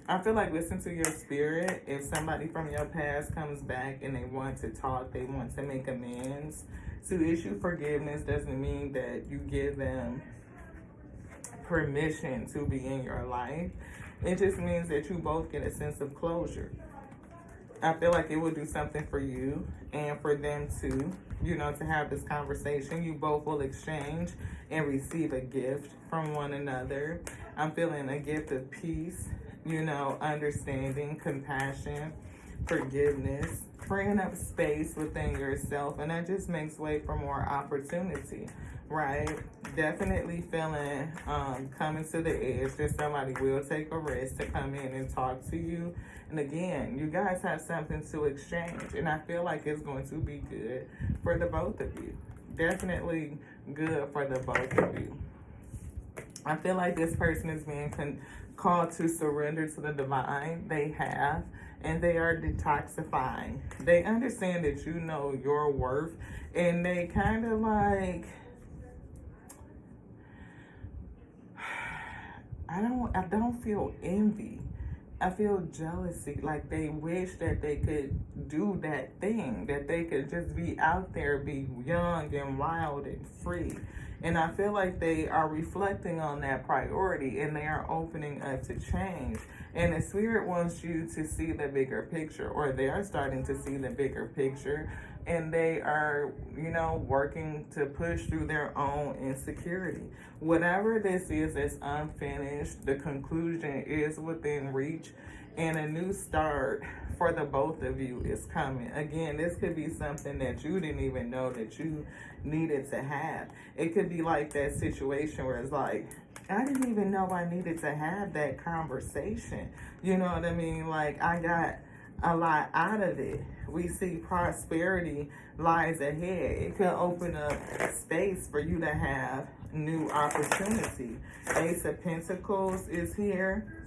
I feel like listen to your spirit. If somebody from your past comes back and they want to talk, they want to make amends. To issue forgiveness doesn't mean that you give them permission to be in your life. It just means that you both get a sense of closure. I feel like it will do something for you and for them too, you know, to have this conversation. You both will exchange and receive a gift from one another. I'm feeling a gift of peace, you know, understanding, compassion, forgiveness, freeing up space within yourself, and that just makes way for more opportunity, right? Definitely feeling coming to the edge that somebody will take a risk to come in and talk to you. And again, you guys have something to exchange, and I feel like it's going to be good for the both of you. Definitely good for the both of you. I feel like this person is being called to surrender to the divine. They have, and they are detoxifying. They understand that you know your worth, and they kind of like, I don't feel envy. I feel jealousy, like they wish that they could do that thing, that they could just be out there, be young and wild and free. And I feel like they are reflecting on that priority, and they are opening up to change. And the spirit wants you to see the bigger picture, or they are starting to see the bigger picture. And they are, you know, working to push through their own insecurity. Whatever this is unfinished, the conclusion is within reach, and a new start for the both of you is coming. Again, this could be something that you didn't even know that you needed to have. It could be like that situation where it's like, I didn't even know I needed to have that conversation. You know what I mean? Like, I got a lot out of it. We see prosperity lies ahead. It could open up space for you to have new opportunity. Ace of Pentacles is here,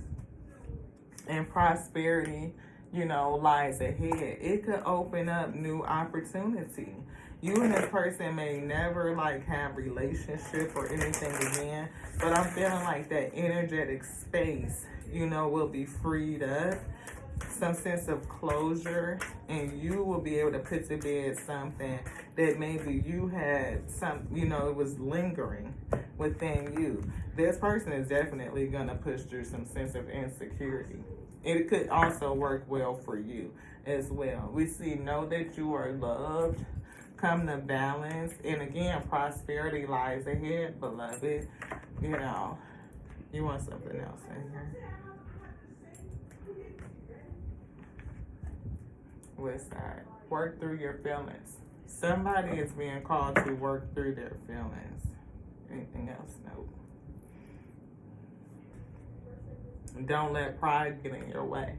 and prosperity, you know, lies ahead. It could open up new opportunity. You and this person may never like have relationship or anything again, but I'm feeling like that energetic space, you know, will be freed up. Some sense of closure, and you will be able to put to bed something that maybe you had you know, it was lingering within you. This person is definitely going to push through some sense of insecurity. It could also work well for you as well. We see know that you are loved, come to balance, and again, prosperity lies ahead, beloved. You know, you want something else in here. What's that? Work through your feelings. Somebody is being called to work through their feelings. Anything else? No. Don't let pride get in your way.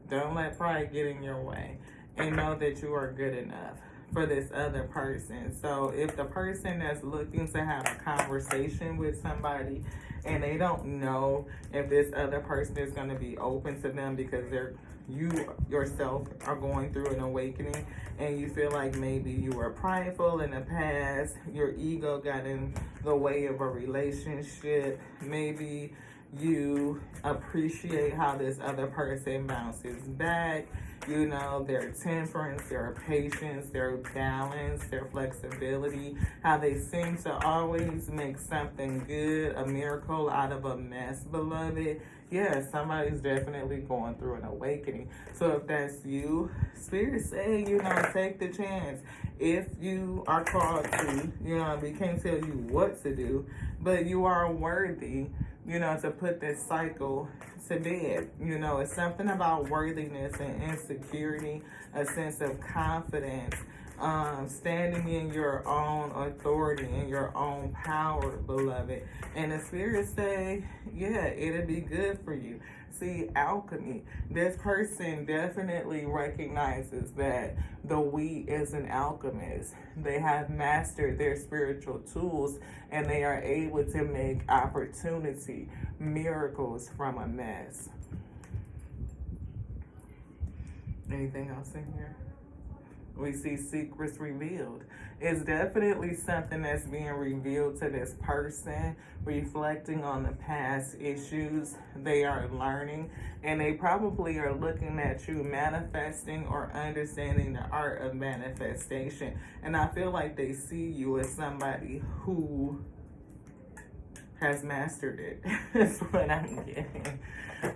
Don't let pride get in your way. And know that you are good enough for this other person. So if the person that's looking to have a conversation with somebody and they don't know if this other person is going to be open to them because you yourself are going through an awakening, and you feel like maybe you were prideful in the past, your ego got in the way of a relationship, maybe you appreciate how this other person bounces back, you know, their temperance, their patience, their balance, their flexibility, how they seem to always make something good, a miracle out of a mess, beloved. Yeah, somebody's definitely going through an awakening. So if that's you, Spirit say, you know, take the chance. If you are called to, you know, we can't tell you what to do, but you are worthy, you know, to put this cycle to bed. You know, it's something about worthiness and insecurity, a sense of confidence, standing in your own authority and your own power, beloved. And the Spirit say, yeah, it'll be good for you. See, alchemy, this person definitely recognizes that the we is an alchemist. They have mastered their spiritual tools, and they are able to make opportunity, miracles from a mess. Anything else in here? We see secrets revealed. It's definitely something that's being revealed to this person, reflecting on the past issues they are learning, and they probably are looking at you manifesting or understanding the art of manifestation. And I feel like they see you as somebody who has mastered it. That's what I'm getting.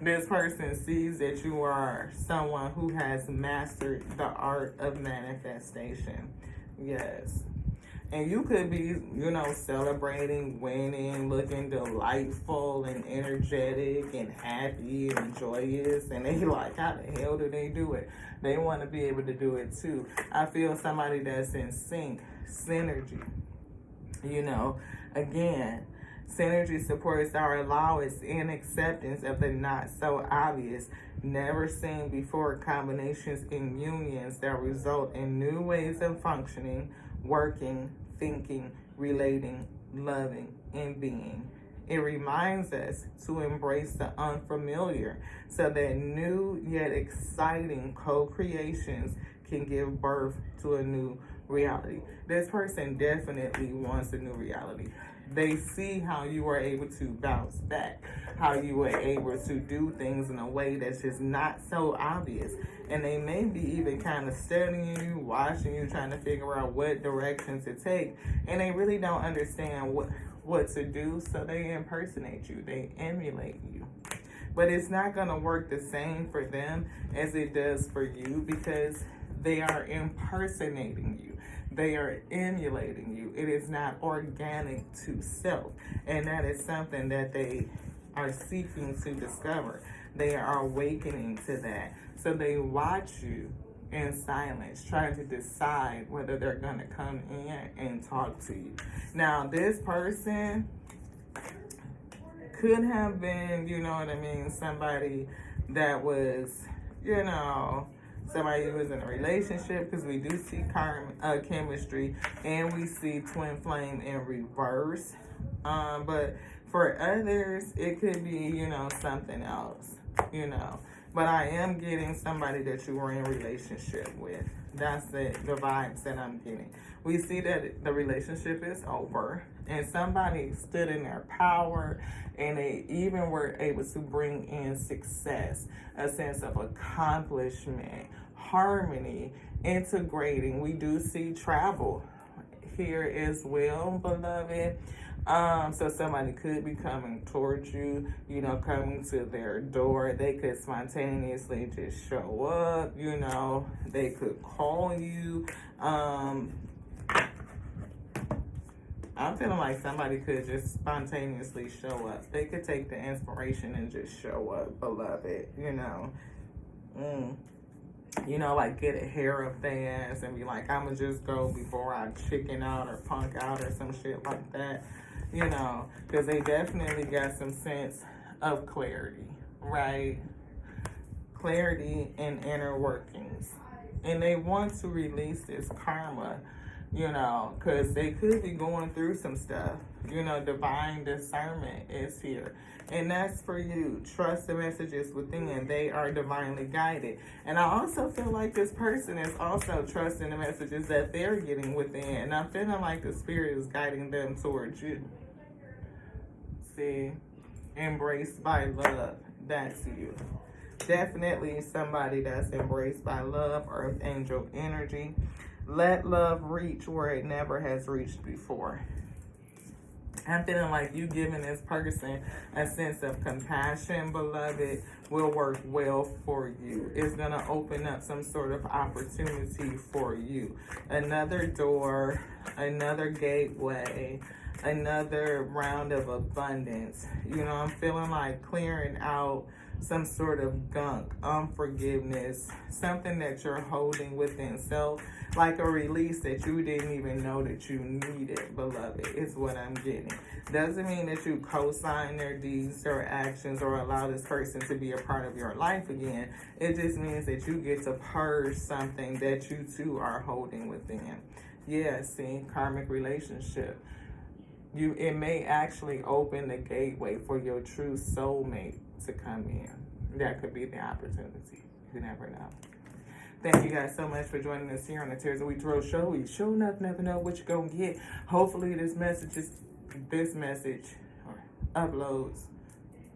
This person sees that you are someone who has mastered the art of manifestation. Yes. And you could be, celebrating, winning, looking delightful and energetic and happy and joyous. And they like, how the hell do they do it? They want to be able to do it too. I feel somebody that's in sync, synergy. Again, synergy supports our allowance and acceptance of the not so obvious, never seen before combinations and unions that result in new ways of functioning, working, thinking, relating, loving, and being. It reminds us to embrace the unfamiliar so that new yet exciting co-creations can give birth to a new reality. This person definitely wants a new reality. They see how you were able to bounce back, how you were able to do things in a way that's just not so obvious. And they may be even kind of studying you, watching you, trying to figure out what direction to take. And they really don't understand what to do, so they impersonate you, they emulate you. But it's not going to work the same for them as it does for you, because they are impersonating you. They are emulating you. It is not organic to self. And that is something that they are seeking to discover. They are awakening to that. So they watch you in silence, trying to decide whether they're going to come in and talk to you. Now, this person could have been, somebody that was, somebody who was in a relationship, because we do see chemistry, and we see twin flame in reverse. But for others, it could be, something else, But I am getting somebody that you were in a relationship with. That's the vibes that I'm getting. We see that the relationship is over, and somebody stood in their power, and they even were able to bring in success, a sense of accomplishment, harmony, integrating. We do see travel here as well, beloved. So somebody could be coming towards you, coming to their door. They could spontaneously just show up, they could call you. I'm feeling like somebody could just spontaneously show up. They could take the inspiration and just show up, beloved, like get a hair up their ass and be like, I'ma just go before I chicken out or punk out or some shit like that, because they definitely got some sense of clarity, right? Clarity and inner workings. And they want to release this karma, because they could be going through some stuff. Divine discernment is here. And that's for you. Trust the messages within. They are divinely guided. And I also feel like this person is also trusting the messages that they're getting within. And I'm feeling like the spirit is guiding them towards you. See? Embraced by love. That's you. Definitely somebody that's embraced by love, earth angel energy. Let love reach where it never has reached before. I'm feeling like you giving this person a sense of compassion, beloved, will work well for you. It's going to open up some sort of opportunity for you. Another door, another gateway, another round of abundance. I'm feeling like clearing out some sort of gunk, unforgiveness, something that you're holding within self, like a release that you didn't even know that you needed, beloved, is what I'm getting. Doesn't mean that you co-sign their deeds or actions or allow this person to be a part of your life again. It just means that you get to purge something that you too are holding within. Yeah, see, karmic relationship. It may actually open the gateway for your true soulmate to come in. That could be the opportunity. You never know. Thank you guys so much for joining us here on the Tears of We Throw show. We sure enough never know what you're going to get. Hopefully this message uploads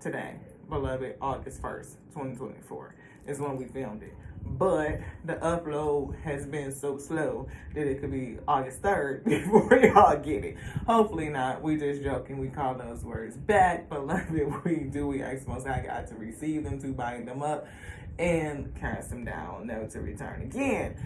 today, beloved. August 1st, 2024 is when we filmed it. but the upload has been so slow that it could be August 3rd before y'all get it. Hopefully not. We just joking. We call those words back, but love it. We ask Most High God to receive them, to bind them up, and cast them down, never to return again.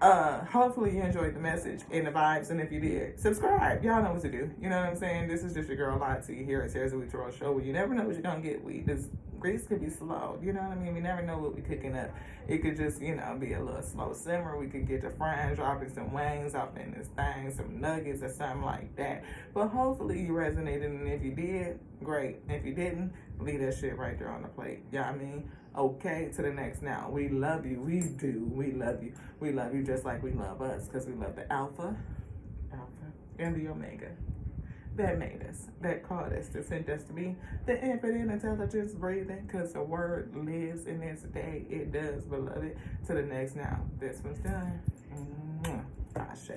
Hopefully you enjoyed the message and the vibes, and if you did, subscribe. Y'all know what to do. You know what I'm saying? This is just your girl Lottie here at Sarah's Week Roll Show, where you never know what you're gonna get with. This grease could be slow. You know what I mean? We never know what we're cooking up. It could just, be a little slow simmer. We could get the frying, dropping some wings up in this thing, some nuggets or something like that. But hopefully you resonated, and if you did, great. If you didn't, leave that shit right there on the plate. You know what I mean? Okay, to the next now. We love you. We do. We love you. We love you just like we love us, because we love the Alpha, and the Omega that made us, that called us, that sent us to be the infinite intelligence breathing, because the word lives in this day. It does, beloved. To the next now. This one's done. Ashe.